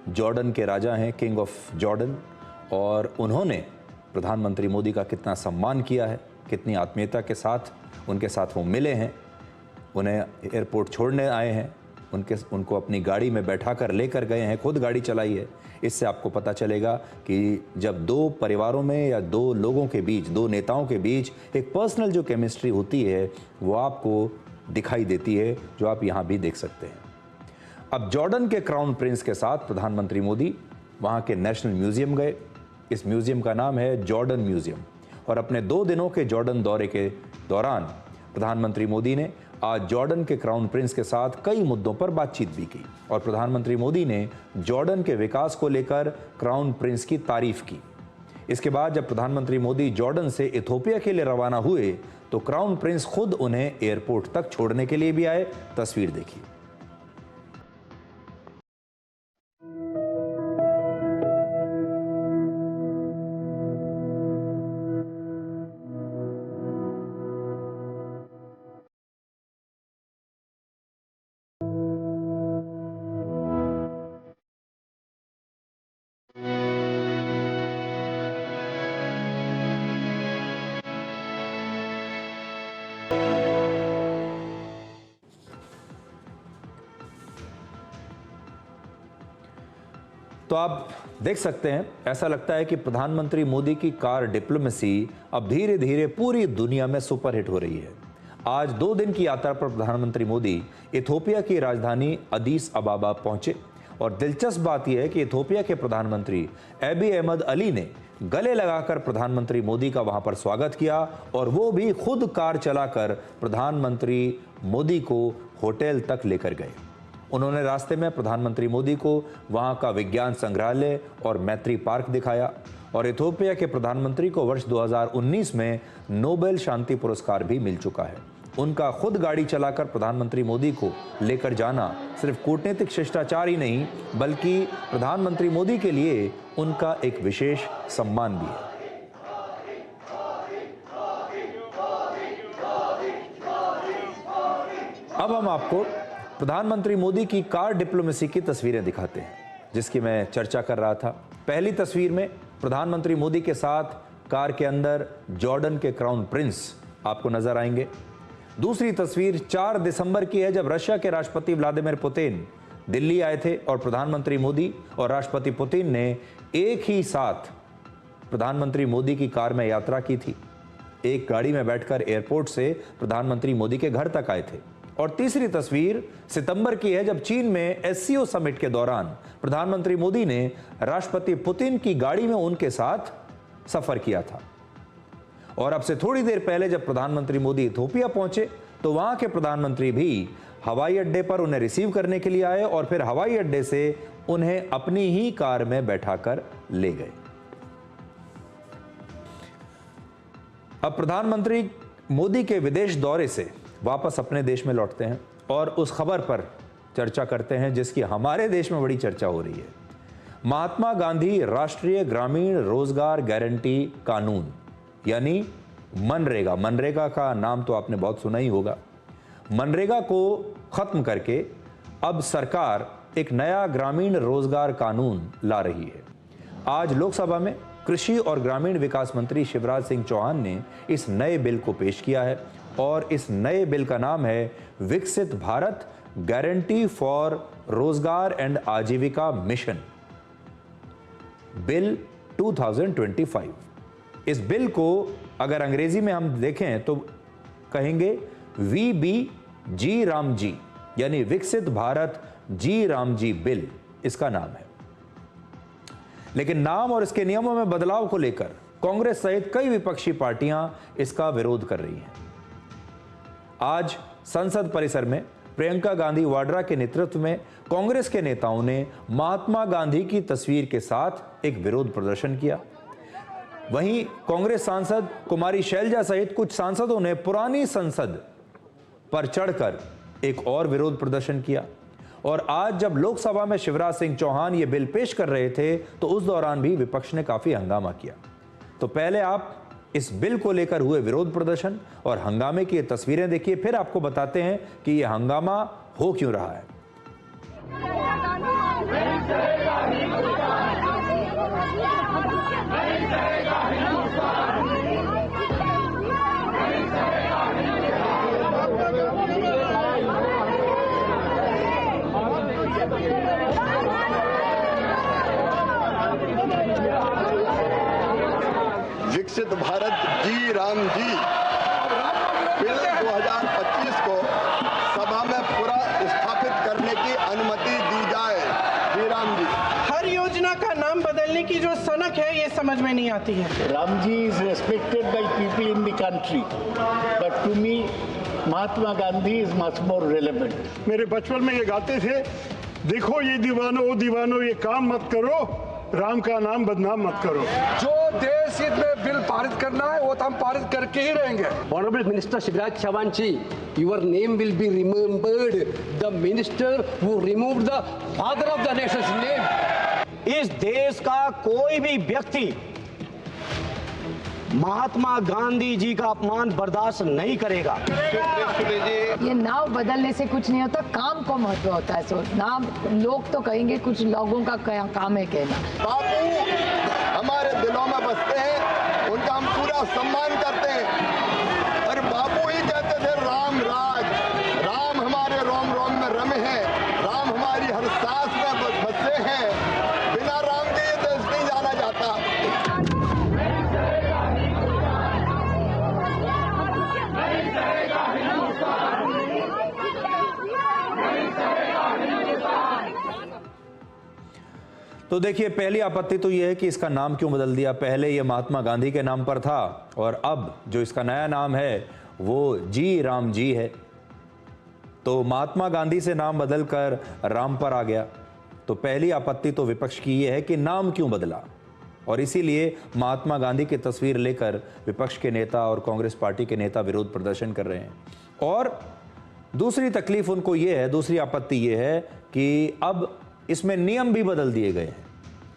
Speaker 1: जॉर्डन के राजा हैं, किंग ऑफ जॉर्डन, और उन्होंने प्रधानमंत्री मोदी का कितना सम्मान किया है, कितनी आत्मीयता के साथ उनके साथ वो मिले हैं, उन्हें एयरपोर्ट छोड़ने आए हैं, उनको अपनी गाड़ी में बैठा कर लेकर गए हैं, खुद गाड़ी चलाई है। इससे आपको पता चलेगा कि जब दो परिवारों में या दो लोगों के बीच, दो नेताओं के बीच एक पर्सनल जो केमिस्ट्री होती है वो आपको दिखाई देती है, जो आप यहाँ भी देख सकते हैं। अब जॉर्डन के क्राउन प्रिंस के साथ प्रधानमंत्री मोदी वहाँ के नेशनल म्यूजियम गए। इस म्यूजियम का नाम है जॉर्डन म्यूजियम, और अपने 2 दिनों के जॉर्डन दौरे के दौरान प्रधानमंत्री मोदी ने आज जॉर्डन के क्राउन प्रिंस के साथ कई मुद्दों पर बातचीत भी की और प्रधानमंत्री मोदी ने जॉर्डन के विकास को लेकर क्राउन प्रिंस की तारीफ की। इसके बाद जब प्रधानमंत्री मोदी जॉर्डन से इथोपिया के लिए रवाना हुए तो क्राउन प्रिंस खुद उन्हें एयरपोर्ट तक छोड़ने के लिए भी आए। तस्वीर देखिए। तो आप देख सकते हैं, ऐसा लगता है कि प्रधानमंत्री मोदी की कार डिप्लोमेसी अब धीरे धीरे पूरी दुनिया में सुपरहिट हो रही है। आज 2 दिन की यात्रा पर प्रधानमंत्री मोदी इथोपिया की राजधानी अदीस अबाबा पहुंचे और दिलचस्प बात यह है कि इथोपिया के प्रधानमंत्री एबी अहमद अली ने गले लगाकर प्रधानमंत्री मोदी का वहां पर स्वागत किया और वो भी खुद कार चलाकर प्रधानमंत्री मोदी को होटल तक लेकर गए। उन्होंने रास्ते में प्रधानमंत्री मोदी को वहां का विज्ञान संग्रहालय और मैत्री पार्क दिखाया और इथोपिया के प्रधानमंत्री को वर्ष 2019 में नोबेल शांति पुरस्कार भी मिल चुका है। उनका खुद गाड़ी चलाकर प्रधानमंत्री मोदी को लेकर जाना सिर्फ कूटनीतिक शिष्टाचार ही नहीं बल्कि प्रधानमंत्री मोदी के लिए उनका एक विशेष सम्मान भी है। अब हम आपको प्रधानमंत्री मोदी की कार डिप्लोमेसी की तस्वीरें दिखाते हैं जिसकी मैं चर्चा कर रहा था। पहली तस्वीर में प्रधानमंत्री मोदी के साथ कार के अंदर जॉर्डन के क्राउन प्रिंस आपको नजर आएंगे। दूसरी तस्वीर 4 दिसंबर की है जब रशिया के राष्ट्रपति व्लादिमीर पुतिन दिल्ली आए थे और प्रधानमंत्री मोदी और राष्ट्रपति पुतिन ने एक ही साथ प्रधानमंत्री मोदी की कार में यात्रा की थी। एक गाड़ी में बैठकर एयरपोर्ट से प्रधानमंत्री मोदी के घर तक आए थे। और तीसरी तस्वीर सितंबर की है जब चीन में एससीओ समिट के दौरान प्रधानमंत्री मोदी ने राष्ट्रपति पुतिन की गाड़ी में उनके साथ सफर किया था। और अब से थोड़ी देर पहले जब प्रधानमंत्री मोदी इथोपिया पहुंचे तो वहां के प्रधानमंत्री भी हवाई अड्डे पर उन्हें रिसीव करने के लिए आए और फिर हवाई अड्डे से उन्हें अपनी ही कार में बैठाकर ले गए। अब प्रधानमंत्री मोदी के विदेश दौरे से वापस अपने देश में लौटते हैं और उस खबर पर चर्चा करते हैं जिसकी हमारे देश में बड़ी चर्चा हो रही है। महात्मा गांधी राष्ट्रीय ग्रामीण रोजगार गारंटी कानून यानी मनरेगा का नाम तो आपने बहुत सुना ही होगा। मनरेगा को खत्म करके अब सरकार एक नया ग्रामीण रोजगार कानून ला रही है। आज लोकसभा में कृषि और ग्रामीण विकास मंत्री शिवराज सिंह चौहान ने इस नए बिल को पेश किया है और इस नए बिल का नाम है विकसित भारत गारंटी फॉर रोजगार एंड आजीविका मिशन बिल 2025। इस बिल को अगर अंग्रेजी में हम देखें तो कहेंगे VBG रामजी यानी विकसित भारत जी रामजी बिल इसका नाम है। लेकिन नाम और इसके नियमों में बदलाव को लेकर कांग्रेस सहित कई विपक्षी पार्टियां इसका विरोध कर रही हैं। आज संसद परिसर में प्रियंका गांधी वाड्रा के नेतृत्व में कांग्रेस के नेताओं ने महात्मा गांधी की तस्वीर के साथ एक विरोध प्रदर्शन किया। वहीं कांग्रेस सांसद कुमारी शैलजा सहित कुछ सांसदों ने पुरानी संसद पर चढ़कर एक और विरोध प्रदर्शन किया। और आज जब लोकसभा में शिवराज सिंह चौहान ये बिल पेश कर रहे थे तो उस दौरान भी विपक्ष ने काफी हंगामा किया। तो पहले आप इस बिल को लेकर हुए विरोध प्रदर्शन और हंगामे की ये तस्वीरें देखिए, फिर आपको बताते हैं कि यह हंगामा हो क्यों रहा है।
Speaker 5: विकसित भारत जी राम जी बिल 2025 को सभा में पूरा स्थापित करने की अनुमति दी जाए। जी राम जी।
Speaker 6: हर योजना का नाम बदलने की जो सनक है ये समझ में नहीं आती है।
Speaker 7: Ram ji is respected by people in the country but to me Mahatma Gandhi is much more relevant.
Speaker 8: मेरे बचपन में ये गाते थे, देखो ये दीवानो ओ दीवानो ये काम मत करो, राम का नाम बदनाम मत करो।
Speaker 9: जो देश हित में बिल पारित करना है वो तो हम पारित करके ही रहेंगे।
Speaker 10: Honorable Minister Shivraj Chauhan ji, your name will be remembered. The minister who removed the father of the nation's name.
Speaker 11: इस देश का कोई भी व्यक्ति महात्मा गांधी जी का अपमान बर्दाश्त नहीं करेगा।
Speaker 12: ये नाम बदलने से कुछ नहीं होता, काम को महत्व होता है। सो नाम लोग तो कहेंगे, कुछ लोगों का काम है कहना।
Speaker 5: बापू हमारे दिलों में बसते हैं, उनका हम पूरा सम्मान करते हैं। और बापू ही कहते थे राम राज, राम हमारे रोम रोम में रमे हैं, राम हमारी हर सांस में बसे हैं। बिना राम के ये देश नहीं जाना जाता।
Speaker 1: तो देखिए, पहली आपत्ति तो यह है कि इसका नाम क्यों बदल दिया। पहले ये महात्मा गांधी के नाम पर था और अब जो इसका नया नाम है वो जी राम जी है। तो महात्मा गांधी से नाम बदलकर राम पर आ गया। तो पहली आपत्ति तो विपक्ष की यह है कि नाम क्यों बदला, और इसीलिए महात्मा गांधी की तस्वीर लेकर विपक्ष के नेता और कांग्रेस पार्टी के नेता विरोध प्रदर्शन कर रहे हैं। और दूसरी तकलीफ उनको ये है, दूसरी आपत्ति ये है कि अब इसमें नियम भी बदल दिए गए हैं।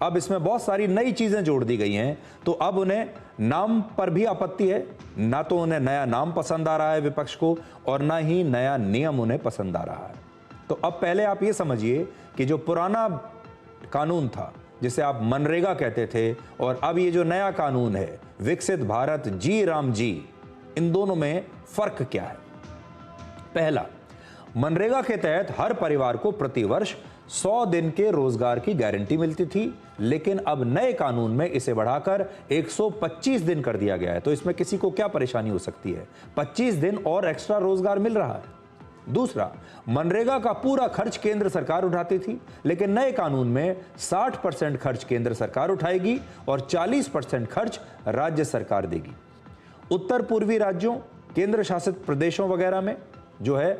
Speaker 1: अब इसमें बहुत सारी नई चीजें जोड़ दी गई हैं, तो अब उन्हें नाम पर भी आपत्ति है। ना तो उन्हें नया नाम पसंद आ रहा है विपक्ष को, और ना ही नया नियम उन्हें पसंद आ रहा है। तो अब पहले आप ये समझिए कि जो पुराना कानून था जिसे आप मनरेगा कहते थे, और अब ये जो नया कानून है विकसित भारत जी राम जी, इन दोनों में फर्क क्या है। पहला, मनरेगा के तहत हर परिवार को प्रतिवर्ष 100 दिन के रोजगार की गारंटी मिलती थी, लेकिन अब नए कानून में इसे बढ़ाकर 125 दिन कर दिया गया है। तो इसमें किसी को क्या परेशानी हो सकती है, 25 दिन और एक्स्ट्रा रोजगार मिल रहा है। दूसरा, मनरेगा का पूरा खर्च केंद्र सरकार उठाती थी, लेकिन नए कानून में 60% खर्च केंद्र सरकार उठाएगी और 40% खर्च राज्य सरकार देगी। उत्तर पूर्वी राज्यों, केंद्र शासित प्रदेशों वगैरह में जो है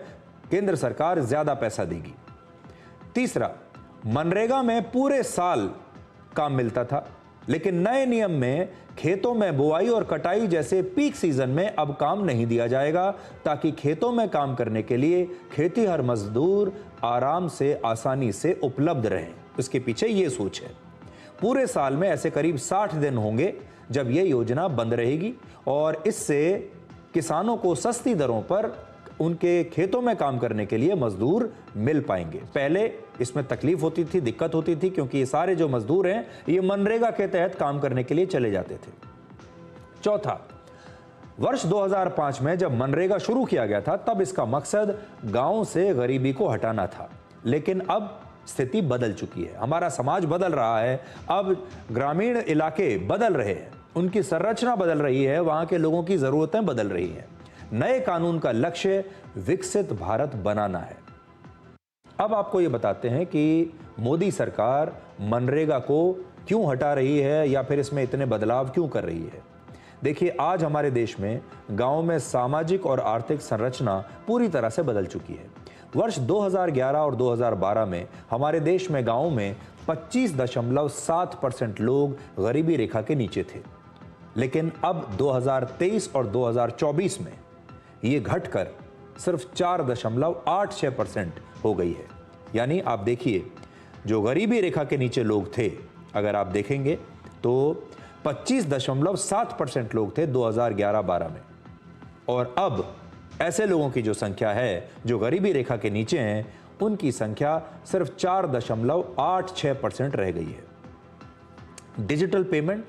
Speaker 1: केंद्र सरकार ज्यादा पैसा देगी। तीसरा, मनरेगा में पूरे साल काम मिलता था, लेकिन नए नियम में खेतों में बुआई और कटाई जैसे पीक सीजन में अब काम नहीं दिया जाएगा, ताकि खेतों में काम करने के लिए खेतीहर मजदूर आराम से आसानी से उपलब्ध रहें। इसके पीछे ये सोच है। पूरे साल में ऐसे करीब 60 दिन होंगे जब यह योजना बंद रहेगी, और इससे किसानों को सस्ती दरों पर उनके खेतों में काम करने के लिए मजदूर मिल पाएंगे। पहले इसमें तकलीफ होती थी, दिक्कत होती थी, क्योंकि ये सारे जो मजदूर हैं ये मनरेगा के तहत काम करने के लिए चले जाते थे। चौथा, वर्ष 2005 में जब मनरेगा शुरू किया गया था तब इसका मकसद गांव से गरीबी को हटाना था, लेकिन अब स्थिति बदल चुकी है। हमारा समाज बदल रहा है, अब ग्रामीण इलाके बदल रहे हैं, उनकी संरचना बदल रही है, वहां के लोगों की जरूरतें बदल रही हैं। नए कानून का लक्ष्य विकसित भारत बनाना है। अब आपको यह बताते हैं कि मोदी सरकार मनरेगा को क्यों हटा रही है या फिर इसमें इतने बदलाव क्यों कर रही है। देखिए, आज हमारे देश में गांव में सामाजिक और आर्थिक संरचना पूरी तरह से बदल चुकी है। वर्ष 2011 और 2012 में हमारे देश में गांवों में 25.7% लोग गरीबी रेखा के नीचे थे, लेकिन अब 2023 और 2024 में ये घटकर सिर्फ 4.86% हो गई है। यानी आप देखिए, जो गरीबी रेखा के नीचे लोग थे, अगर आप देखेंगे तो 25.7% लोग थे 2011-12 में, और अब ऐसे लोगों की जो संख्या है जो गरीबी रेखा के नीचे हैं, उनकी संख्या सिर्फ 4.86% रह गई है। डिजिटल पेमेंट,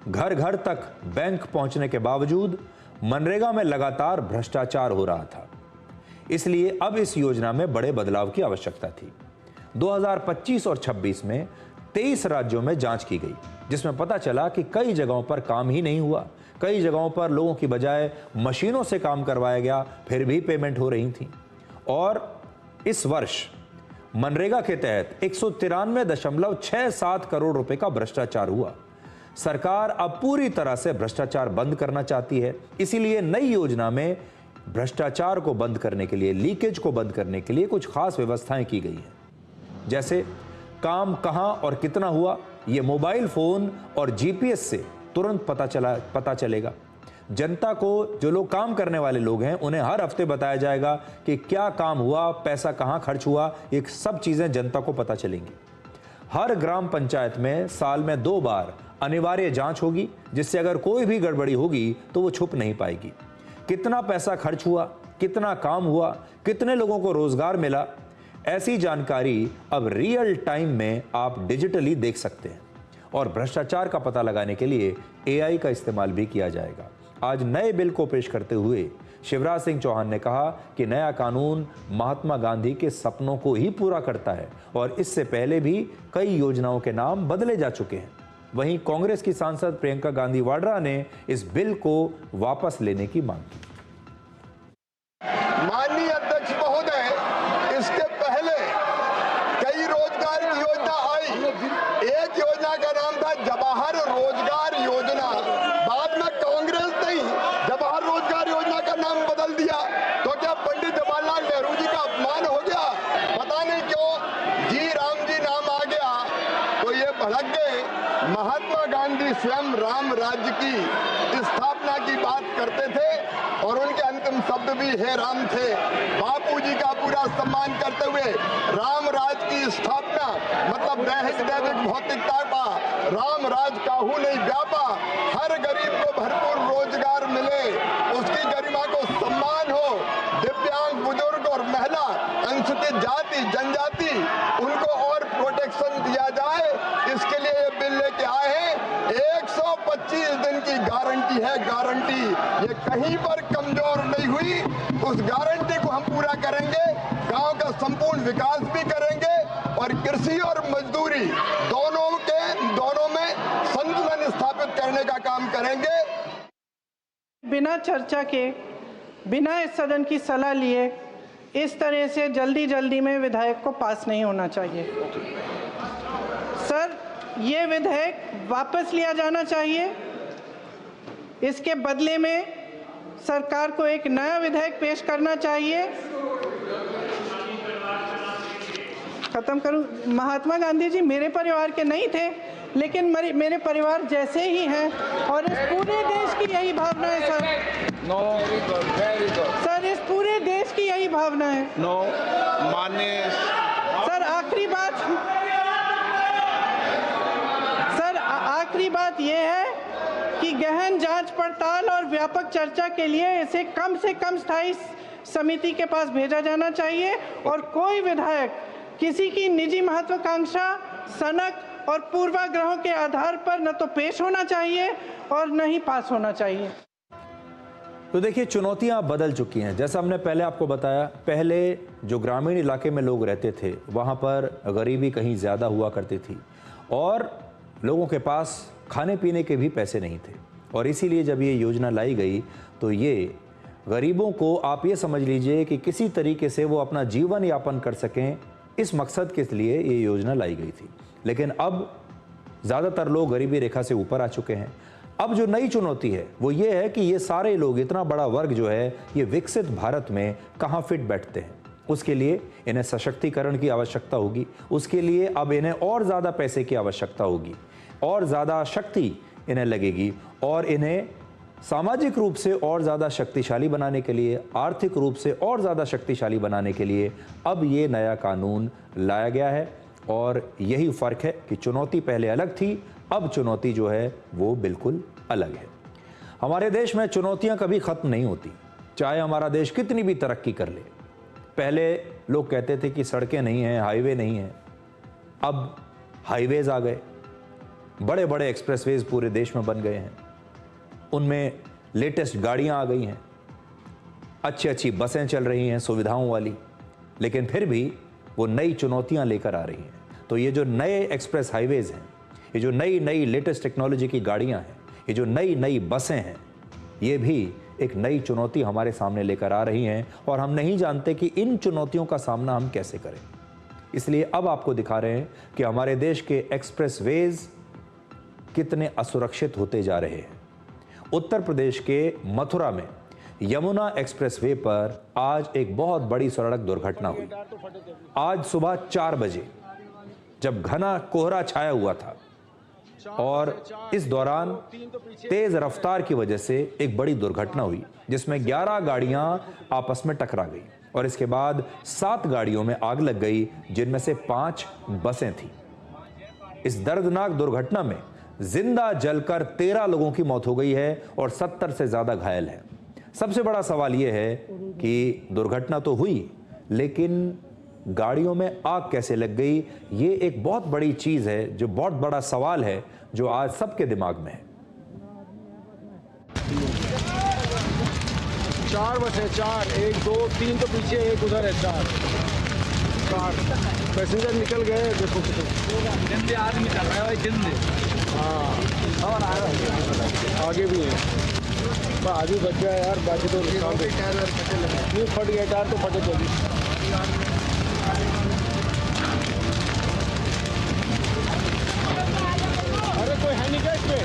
Speaker 1: घर घर तक बैंक पहुंचने के बावजूद मनरेगा में लगातार भ्रष्टाचार हो रहा था, इसलिए अब इस योजना में बड़े बदलाव की आवश्यकता थी। 2025 और 26 में 23 राज्यों में जांच की गई, जिसमें पता चला कि कई जगहों पर काम ही नहीं हुआ। कई जगहों पर लोगों की बजाय मशीनों से काम करवाया गया, फिर भी पेमेंट हो रही थी। और इस वर्ष मनरेगा के तहत 193.67 करोड़ रुपए का भ्रष्टाचार हुआ। सरकार अब पूरी तरह से भ्रष्टाचार बंद करना चाहती है, इसीलिए नई योजना में भ्रष्टाचार को बंद करने के लिए, लीकेज को बंद करने के लिए कुछ खास व्यवस्थाएं की गई हैं। जैसे काम कहां और कितना हुआ, यह मोबाइल फोन और जीपीएस से तुरंत पता चलेगा। जनता को, जो लोग काम करने वाले लोग हैं, उन्हें हर हफ्ते बताया जाएगा कि क्या काम हुआ, पैसा कहां खर्च हुआ, ये सब चीजें जनता को पता चलेंगी। हर ग्राम पंचायत में साल में 2 बार अनिवार्य जांच होगी, जिससे अगर कोई भी गड़बड़ी होगी तो वो छुप नहीं पाएगी। कितना पैसा खर्च हुआ, कितना काम हुआ, कितने लोगों को रोजगार मिला, ऐसी जानकारी अब रियल टाइम में आप डिजिटली देख सकते हैं। और भ्रष्टाचार का पता लगाने के लिए एआई का इस्तेमाल भी किया जाएगा। आज नए बिल को पेश करते हुए शिवराज सिंह चौहान ने कहा कि नया कानून महात्मा गांधी के सपनों को ही पूरा करता है, और इससे पहले भी कई योजनाओं के नाम बदले जा चुके हैं। वहीं कांग्रेस की सांसद प्रियंका गांधी वाड्रा ने इस बिल को वापस लेने की मांग की।
Speaker 5: माननीय अध्यक्ष महोदय, इसके पहले कई रोजगार की योजना आई। एक स्वयं राम राज्य की स्थापना की बात करते थे और उनके अंतिम शब्द भी हे राम थे। बापू जी का पूरा सम्मान करते हुए राम राज की स्थापना मतलब दैहिक दैविक भौतिकता का राम राज काहू नहीं व्यापा, हर गरीब को भरपूर रोजगार मिले, उसकी गरिमा को सम्मान हो, दिव्यांग बुजुर्ग और महिला अनुसूचित जाति जनजाति उनको और प्रोटेक्शन दिया जाए, इसके लिए ये बिल लेके आए हैं। 125 दिन की गारंटी है, गारंटी ये कहीं पर कमजोर नहीं हुई, उस गारंटी को हम पूरा करेंगे, गांव का संपूर्ण विकास भी करेंगे और कृषि और मजदूरी दोनों में संतुलन स्थापित करने का काम करेंगे।
Speaker 6: बिना चर्चा के, बिना इस सदन की सलाह लिए इस तरह से जल्दी में विधेयक को पास नहीं होना चाहिए। सर, ये विधेयक वापस लिया जाना चाहिए। इसके बदले में सरकार को एक नया विधेयक पेश करना चाहिए। खत्म करूं। महात्मा गांधी जी मेरे परिवार के नहीं थे, लेकिन मेरे परिवार जैसे ही हैं और इस पूरे देश की यही भावना है sir.
Speaker 13: No, very good
Speaker 6: sir, इस पूरे देश की यही भावना है।
Speaker 13: नो, माननीय
Speaker 6: सर, आखिरी बात यह है कि गहन जांच पड़ताल और व्यापक चर्चा के लिए इसे कम से कम स्थायी समिति के पास भेजा जाना चाहिए और कोई विधायक किसी की निजी महत्वाकांक्षा, सनक और पूर्वाग्रहों के आधार पर न तो पेश होना चाहिए और न ही पास होना चाहिए।
Speaker 1: तो देखिए, चुनौतियां बदल चुकी हैं। जैसा हमने पहले आपको बताया, पहले जो ग्रामीण इलाके में लोग रहते थे वहां पर गरीबी कहीं ज़्यादा हुआ करती थी और लोगों के पास खाने पीने के भी पैसे नहीं थे और इसीलिए जब ये योजना लाई गई तो ये गरीबों को, आप ये समझ लीजिए कि किसी तरीके से वो अपना जीवन यापन कर सकें, इस मकसद के लिए ये योजना लाई गई थी। लेकिन अब ज़्यादातर लोग गरीबी रेखा से ऊपर आ चुके हैं। अब जो नई चुनौती है वो ये है कि ये सारे लोग, इतना बड़ा वर्ग जो है, ये विकसित भारत में कहाँ फिट बैठते हैं। उसके लिए इन्हें सशक्तिकरण की आवश्यकता होगी, उसके लिए अब इन्हें और ज़्यादा पैसे की आवश्यकता होगी और ज़्यादा शक्ति इन्हें लगेगी और इन्हें सामाजिक रूप से और ज़्यादा शक्तिशाली बनाने के लिए, आर्थिक रूप से और ज़्यादा शक्तिशाली बनाने के लिए अब ये नया कानून लाया गया है। और यही फ़र्क है कि चुनौती पहले अलग थी, अब चुनौती जो है वो बिल्कुल अलग है। हमारे देश में चुनौतियां कभी ख़त्म नहीं होती, चाहे हमारा देश कितनी भी तरक्की कर ले। पहले लोग कहते थे कि सड़कें नहीं हैं, हाईवे नहीं हैं, अब हाईवेज़ आ गए, बड़े बड़े एक्सप्रेसवेज पूरे देश में बन गए हैं, उनमें लेटेस्ट गाड़ियां आ गई हैं, अच्छी अच्छी बसें चल रही हैं सुविधाओं वाली, लेकिन फिर भी वो नई चुनौतियां लेकर आ रही हैं। तो ये जो नए एक्सप्रेस हाईवेज़ हैं, ये जो नई लेटेस्ट टेक्नोलॉजी की गाड़ियां हैं, ये जो नई बसें हैं, ये भी एक नई चुनौती हमारे सामने लेकर आ रही हैं और हम नहीं जानते कि इन चुनौतियों का सामना हम कैसे करें। इसलिए अब आपको दिखा रहे हैं कि हमारे देश के एक्सप्रेसवेज कितने असुरक्षित होते जा रहे हैं। उत्तर प्रदेश के मथुरा में यमुना एक्सप्रेसवे पर आज एक बहुत बड़ी सड़क दुर्घटना हुई। आज सुबह 4 बजे जब घना कोहरा छाया हुआ था और इस दौरान तेज रफ्तार की वजह से एक बड़ी दुर्घटना हुई जिसमें 11 गाड़ियां आपस में टकरा गई और इसके बाद 7 गाड़ियों में आग लग गई, जिनमें से 5 बसें थीं। इस दर्दनाक दुर्घटना में जिंदा जलकर 13 लोगों की मौत हो गई है और 70 से ज्यादा घायल हैं। सबसे बड़ा सवाल यह है कि दुर्घटना तो हुई, लेकिन गाड़ियों में आग कैसे लग गई? ये एक बहुत बड़ी चीज है, जो बहुत बड़ा सवाल है, जो आज सबके दिमाग में है।
Speaker 9: 4 बसें, 4, 1, 2, 3 तो पीछे, एक उधर है, 4 पैसेंजर निकल गए। देखो जिंदे आदमी चल रहा है भाई, जिंदे। हाँ, और आगे भी है, आगे बच गया यार, बाकी तो नहीं फट गया, टायर तो फटे तो भी। अरे कोई है नहीं क्या इसमें?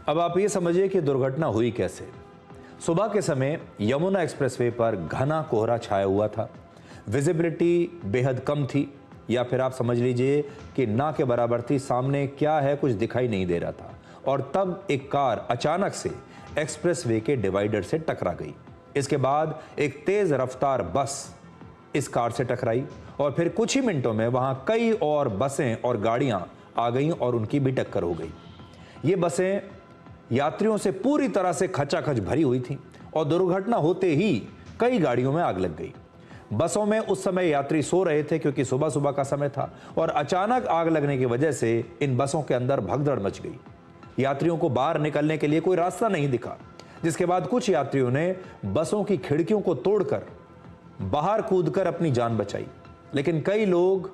Speaker 1: अब आप ये समझिए कि दुर्घटना हुई कैसे। सुबह के समय यमुना एक्सप्रेसवे पर घना कोहरा छाया हुआ था, विजिबिलिटी बेहद कम थी, या फिर आप समझ लीजिए कि ना के बराबर थी। सामने क्या है कुछ दिखाई नहीं दे रहा था, और तब एक कार अचानक से एक्सप्रेसवे के डिवाइडर से टकरा गई। इसके बाद एक तेज रफ्तार बस इस कार से टकराई, और फिर कुछ ही मिनटों में वहां कई और बसें और गाड़ियां आ गईं और उनकी भी टक्कर हो गई। ये बसें यात्रियों से पूरी तरह से खचाखच भरी हुई थी, और दुर्घटना होते ही कई गाड़ियों में आग लग गई। बसों में उस समय यात्री सो रहे थे क्योंकि सुबह सुबह का समय था, और अचानक आग लगने की वजह से इन बसों के अंदर भगदड़ मच गई। यात्रियों को बाहर निकलने के लिए कोई रास्ता नहीं दिखा, जिसके बाद कुछ यात्रियों ने बसों की खिड़कियों को तोड़कर बाहर कूदकर अपनी जान बचाई, लेकिन कई लोग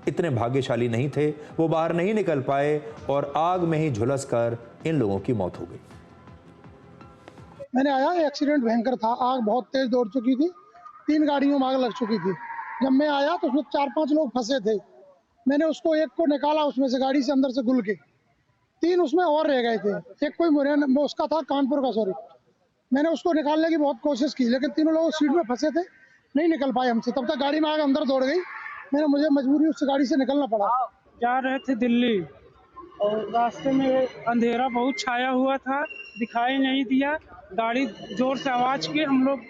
Speaker 1: इतने भाग्यशाली नहीं थे, वो बाहर नहीं निकल पाए और आग में ही झुलसकर इन लोगों की मौत हो गई।
Speaker 14: मैंने आया, एक्सीडेंट भयंकर था, आग बहुत तेज दौड़ चुकी थी, 3 गाड़ियों में आग लग चुकी थी। जब मैं आया तो उसमें 4-5 लोग फंसे थे। मैंने उसको एक को निकाला उसमें से, गाड़ी से अंदर से घुल के। 3 उसमें और रह गए थे, एक कोई मुरैना उसका था, कानपुर का, सॉरी। मैंने उसको निकालने की बहुत कोशिश की, लेकिन तीनों लोग सीट में फंसे थे, नहीं निकल पाए हमसे। तब तक गाड़ी में आग अंदर दौड़ गई, मुझे मजबूरी उस गाड़ी से निकलना पड़ा।
Speaker 6: जा रहे थे दिल्ली, और रास्ते में अंधेरा बहुत छाया हुआ था, दिखाई नहीं दिया। गाड़ी जोर से आवाज की, हम लोग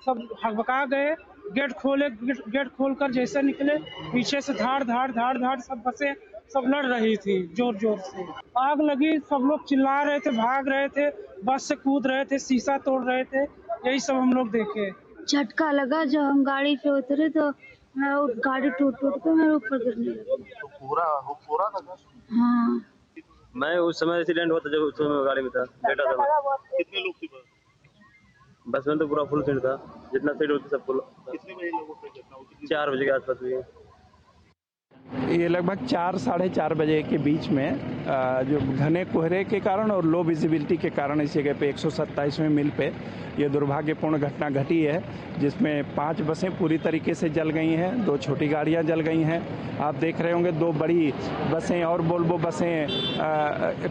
Speaker 6: सब हकबका गए। गेट खोले, गेट खोलकर जैसे निकले, पीछे से धाड़ धाड़ धाड़ धाड़ सब बसें सब लड़ रही थी जोर जोर से। आग लगी, सब लोग चिल्ला रहे थे, भाग रहे थे, बस से कूद रहे थे, शीशा तोड़ रहे थे, यही सब हम लोग देखे।
Speaker 15: झटका लगा, जब हम गाड़ी पे उतरे तो गाड़ी टूट के मेरे ऊपर गिरने लगी।
Speaker 16: तो पूरा था?
Speaker 15: हाँ।
Speaker 16: मैं उस समय एक्सीडेंट हुआ था जब उस समय गाड़ी में था, बैठा था। कितने लोग थे बस में? तो पूरा फुल सीट था, जितना सीट होती सब फुल। कितने बजे लोगों को? 4 बजे के आसपास हुई।
Speaker 17: ये लगभग 4-4:30 बजे के बीच में जो घने कोहरे के कारण और लो विजिबिलिटी के कारण इस जगह पे 127वें मील पे ये दुर्भाग्यपूर्ण घटना घटी है, जिसमें 5 बसें पूरी तरीके से जल गई हैं, 2 छोटी गाड़ियां जल गई हैं। आप देख रहे होंगे 2 बड़ी बसें और वोल्वो बसें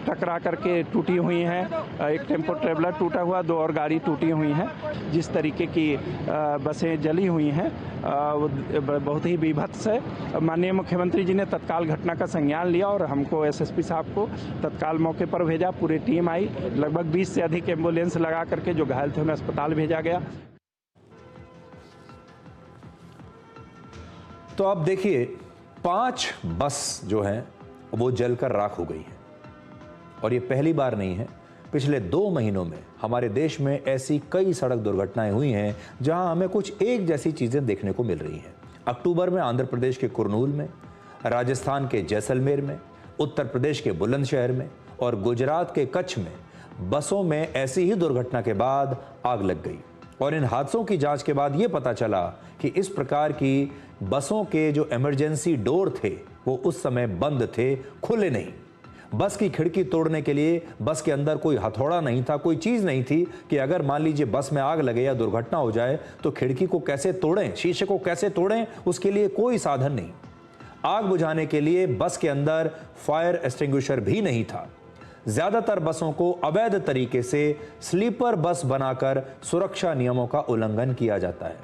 Speaker 17: टकरा करके टूटी हुई हैं। एक टेम्पो ट्रेवलर टूटा हुआ, 2 और गाड़ी टूटी हुई हैं। जिस तरीके की बसें जली हुई हैं वो बहुत ही बीभत्स है। माननीय मुख्यमंत्री जी ने तत्काल घटना का संज्ञान लिया और हमको एसएसपी साहब को तत्काल मौके पर भेजा। पूरी टीम आई, लगभग 20 से अधिक एम्बुलेंस लगा करके जो घायल थे उन्हें अस्पताल भेजा गया।
Speaker 1: तो अब देखिए 5 बस जो हैं वो जलकर राख हो गई हैं, और ये पहली बार नहीं है। पिछले 2 महीनों में हमारे देश में ऐसी कई सड़क दुर्घटनाएं हुई हैं जहां हमें कुछ एक जैसी चीजें देखने को मिल रही हैं। अक्टूबर में आंध्र प्रदेश के कुरनूल में, राजस्थान के जैसलमेर में, उत्तर प्रदेश के बुलंदशहर में और गुजरात के कच्छ में बसों में ऐसी ही दुर्घटना के बाद आग लग गई। और इन हादसों की जांच के बाद ये पता चला कि इस प्रकार की बसों के जो इमरजेंसी डोर थे वो उस समय बंद थे, खुले नहीं। बस की खिड़की तोड़ने के लिए बस के अंदर कोई हथौड़ा नहीं था, कोई चीज नहीं थी कि अगर मान लीजिए बस में आग लगे या दुर्घटना हो जाए तो खिड़की को कैसे तोड़ें, शीशे को कैसे तोड़ें, उसके लिए कोई साधन नहीं। आग बुझाने के लिए बस के अंदर फायर एक्सटिंग्विशर भी नहीं था। ज्यादातर बसों को अवैध तरीके से स्लीपर बस बनाकर सुरक्षा नियमों का उल्लंघन किया जाता है।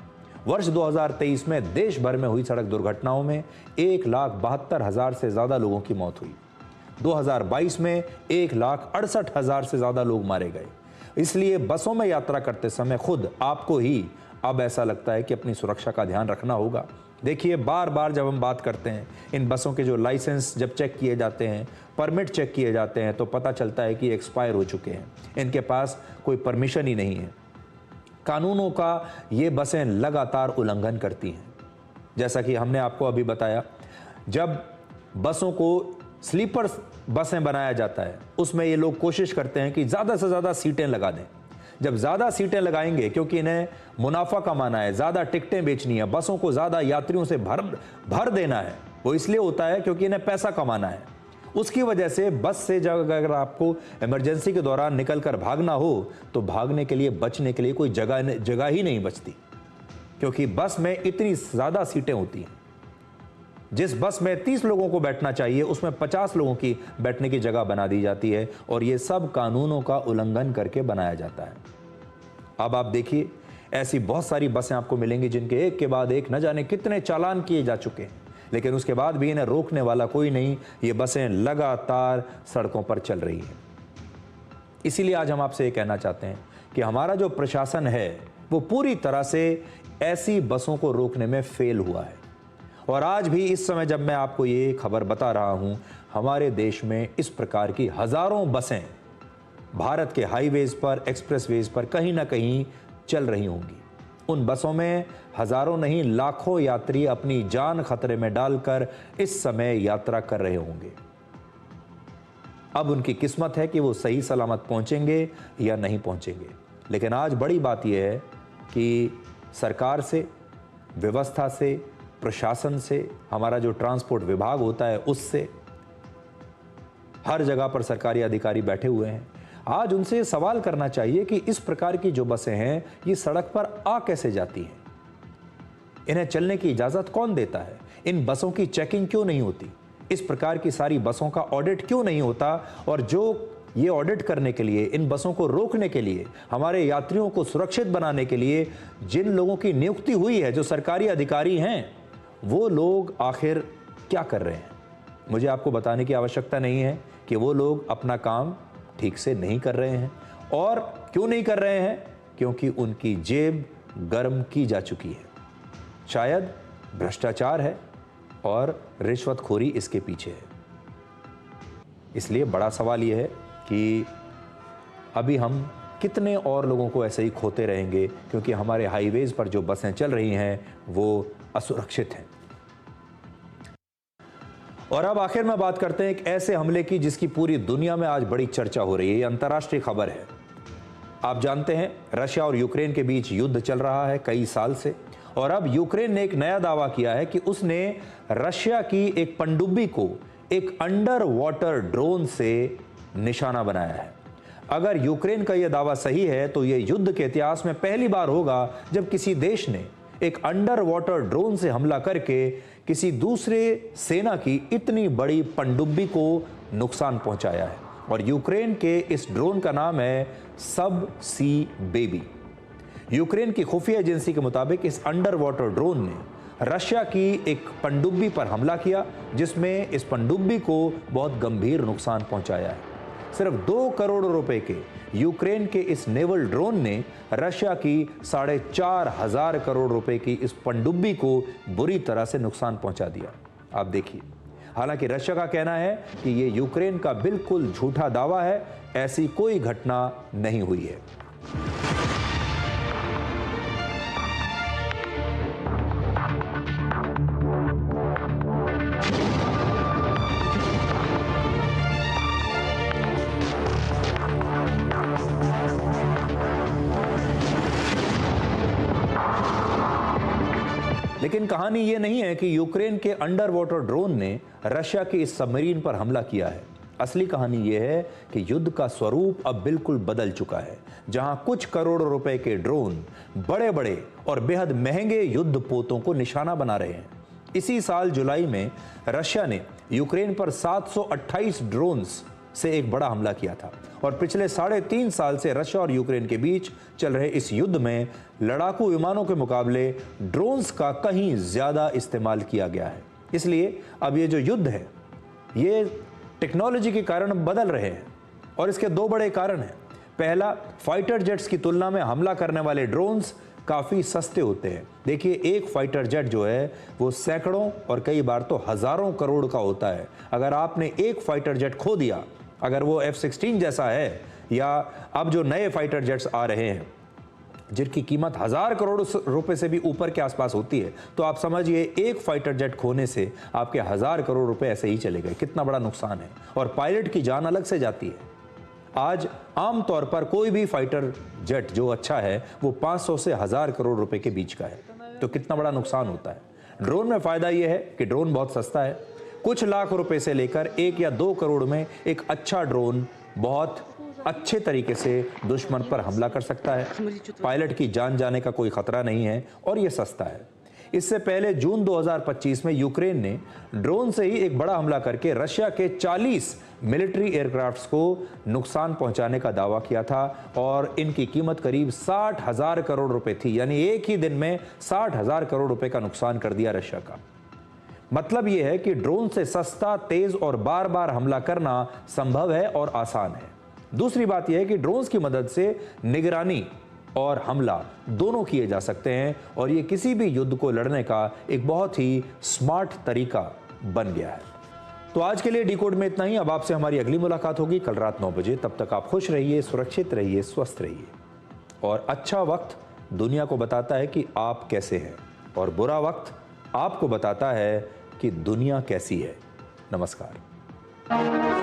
Speaker 1: वर्ष 2023 में देश भर में हुई सड़क दुर्घटनाओं में 1,72,000 से ज्यादा लोगों की मौत हुई। 2022 में 1,68,000 से ज्यादा लोग मारे गए। इसलिए बसों में यात्रा करते समय खुद आपको ही अब ऐसा लगता है कि अपनी सुरक्षा का ध्यान रखना होगा। देखिए बार बार जब हम बात करते हैं इन बसों के जो लाइसेंस जब चेक किए जाते हैं, परमिट चेक किए जाते हैं, तो पता चलता है कि एक्सपायर हो चुके हैं, इनके पास कोई परमिशन ही नहीं है। कानूनों का ये बसें लगातार उल्लंघन करती हैं। जैसा कि हमने आपको अभी बताया, जब बसों को स्लीपर बसें बनाया जाता है उसमें ये लोग कोशिश करते हैं कि ज़्यादा से ज़्यादा सीटें लगा दें। जब ज़्यादा सीटें लगाएंगे, क्योंकि इन्हें मुनाफा कमाना है, ज़्यादा टिकटें बेचनी है, बसों को ज़्यादा यात्रियों से भर देना है, वो इसलिए होता है क्योंकि इन्हें पैसा कमाना है। उसकी वजह से बस से अगर आपको इमरजेंसी के दौरान निकल कर भागना हो तो भागने के लिए, बचने के लिए कोई जगह ही नहीं बचती, क्योंकि बस में इतनी ज़्यादा सीटें होती हैं। जिस बस में 30 लोगों को बैठना चाहिए उसमें 50 लोगों की बैठने की जगह बना दी जाती है और ये सब कानूनों का उल्लंघन करके बनाया जाता है। अब आप देखिए, ऐसी बहुत सारी बसें आपको मिलेंगी जिनके एक के बाद एक न जाने कितने चालान किए जा चुके हैं, लेकिन उसके बाद भी इन्हें रोकने वाला कोई नहीं। ये बसें लगातार सड़कों पर चल रही हैं। इसीलिए आज हम आपसे ये कहना चाहते हैं कि हमारा जो प्रशासन है वो पूरी तरह से ऐसी बसों को रोकने में फेल हुआ है। और आज भी इस समय जब मैं आपको ये खबर बता रहा हूं, हमारे देश में इस प्रकार की हजारों बसें भारत के हाईवेज पर, एक्सप्रेसवेज पर कहीं ना कहीं चल रही होंगी। उन बसों में हजारों नहीं लाखों यात्री अपनी जान खतरे में डालकर इस समय यात्रा कर रहे होंगे। अब उनकी किस्मत है कि वो सही सलामत पहुंचेंगे या नहीं पहुंचेंगे। लेकिन आज बड़ी बात यह है कि सरकार से, व्यवस्था से, प्रशासन से, हमारा जो ट्रांसपोर्ट विभाग होता है उससे, हर जगह पर सरकारी अधिकारी बैठे हुए हैं। आज उनसे सवाल करना चाहिए कि इस प्रकार की जो बसें हैं ये सड़क पर आ कैसे जाती हैं, इन्हें चलने की इजाजत कौन देता है, इन बसों की चेकिंग क्यों नहीं होती, इस प्रकार की सारी बसों का ऑडिट क्यों नहीं होता। और जो ये ऑडिट करने के लिए, इन बसों को रोकने के लिए, हमारे यात्रियों को सुरक्षित बनाने के लिए जिन लोगों की नियुक्ति हुई है, जो सरकारी अधिकारी हैं, वो लोग आखिर क्या कर रहे हैं। मुझे आपको बताने की आवश्यकता नहीं है कि वो लोग अपना काम ठीक से नहीं कर रहे हैं। और क्यों नहीं कर रहे हैं? क्योंकि उनकी जेब गर्म की जा चुकी है। शायद भ्रष्टाचार है और रिश्वतखोरी इसके पीछे है। इसलिए बड़ा सवाल यह है कि अभी हम कितने और लोगों को ऐसे ही खोते रहेंगे, क्योंकि हमारे हाईवेज पर जो बसें चल रही हैं वो असुरक्षित हैं। और अब आखिर में बात करते हैं एक ऐसे हमले की जिसकी पूरी दुनिया में आज बड़ी चर्चा हो रही है। ये अंतर्राष्ट्रीय खबर है। आप जानते हैं रशिया और यूक्रेन के बीच युद्ध चल रहा है कई साल से, और अब यूक्रेन ने एक नया दावा किया है कि उसने रशिया की एक पनडुब्बी को एक अंडर वाटर ड्रोन से निशाना बनाया है। अगर यूक्रेन का यह दावा सही है तो यह युद्ध के इतिहास में पहली बार होगा जब किसी देश ने एक अंडर वाटर ड्रोन से हमला करके किसी दूसरे सेना की इतनी बड़ी पनडुब्बी को नुकसान पहुंचाया है। और यूक्रेन के इस ड्रोन का नाम है सब सी बेबी। यूक्रेन की खुफिया एजेंसी के मुताबिक इस अंडर वाटर ड्रोन ने रशिया की एक पनडुब्बी पर हमला किया, जिसमें इस पनडुब्बी को बहुत गंभीर नुकसान पहुंचाया है। सिर्फ 2 करोड़ रुपए के यूक्रेन के इस नेवल ड्रोन ने रशिया की 4,500 करोड़ रुपए की इस पनडुब्बी को बुरी तरह से नुकसान पहुंचा दिया। आप देखिए, हालांकि रशिया का कहना है कि ये यूक्रेन का बिल्कुल झूठा दावा है, ऐसी कोई घटना नहीं हुई है। लेकिन कहानी यह नहीं है कि यूक्रेन के अंडर वाटर ड्रोन ने रशिया के इस सबमरीन पर हमला किया है। असली कहानी यह है कि युद्ध का स्वरूप अब बिल्कुल बदल चुका है, जहां कुछ करोड़ रुपए के ड्रोन बड़े बड़े और बेहद महंगे युद्ध पोतों को निशाना बना रहे हैं। इसी साल जुलाई में रशिया ने यूक्रेन पर 728 ड्रोन्स से एक बड़ा हमला किया था। और पिछले 3.5 साल से रशिया और यूक्रेन के बीच चल रहे इस युद्ध में लड़ाकू विमानों के मुकाबले ड्रोन्स का कहीं ज्यादा इस्तेमाल किया गया है। इसलिए अब ये जो युद्ध है ये टेक्नोलॉजी के कारण बदल रहे हैं, और इसके 2 बड़े कारण हैं। पहला, फाइटर जेट्स की तुलना में हमला करने वाले ड्रोन्स काफी सस्ते होते हैं। देखिए, एक फाइटर जेट जो है वो सैकड़ों और कई बार तो हजारों करोड़ का होता है। अगर आपने एक फाइटर जेट खो दिया, अगर वो F-16 जैसा है, या अब जो नए फाइटर जेट्स आ रहे हैं जिनकी कीमत 1000 करोड़ रुपए से भी ऊपर के आसपास होती है, तो आप समझिए एक फाइटर जेट खोने से आपके 1000 करोड़ रुपए ऐसे ही चले गए। कितना बड़ा नुकसान है, और पायलट की जान अलग से जाती है। आज आमतौर पर कोई भी फाइटर जेट जो अच्छा है वो 500 से 1000 करोड़ रुपए के बीच का है, तो कितना बड़ा नुकसान होता है। ड्रोन में फायदा यह है कि ड्रोन बहुत सस्ता है। कुछ लाख रुपए से लेकर 1 या 2 करोड़ में एक अच्छा ड्रोन बहुत अच्छे तरीके से दुश्मन पर हमला कर सकता है। पायलट की जान जाने का कोई खतरा नहीं है, और यह सस्ता है। इससे पहले जून 2025 में यूक्रेन ने ड्रोन से ही एक बड़ा हमला करके रशिया के 40 मिलिट्री एयरक्राफ्ट्स को नुकसान पहुंचाने का दावा किया था और इनकी कीमत करीब 60,000 करोड़ रुपए थी। यानी एक ही दिन में 60,000 करोड़ रुपए का नुकसान कर दिया रशिया का। मतलब यह है कि ड्रोन से सस्ता, तेज और बार बार हमला करना संभव है और आसान है। दूसरी बात यह है कि ड्रोन्स की मदद से निगरानी और हमला दोनों किए जा सकते हैं और यह किसी भी युद्ध को लड़ने का एक बहुत ही स्मार्ट तरीका बन गया है। तो आज के लिए डिकोड में इतना ही। अब आपसे हमारी अगली मुलाकात होगी कल रात 9 बजे। तब तक आप खुश रहिए, सुरक्षित रहिए, स्वस्थ रहिए। और अच्छा वक्त दुनिया को बताता है कि आप कैसे हैं और बुरा वक्त आपको बताता है कि दुनिया कैसी है। नमस्कार।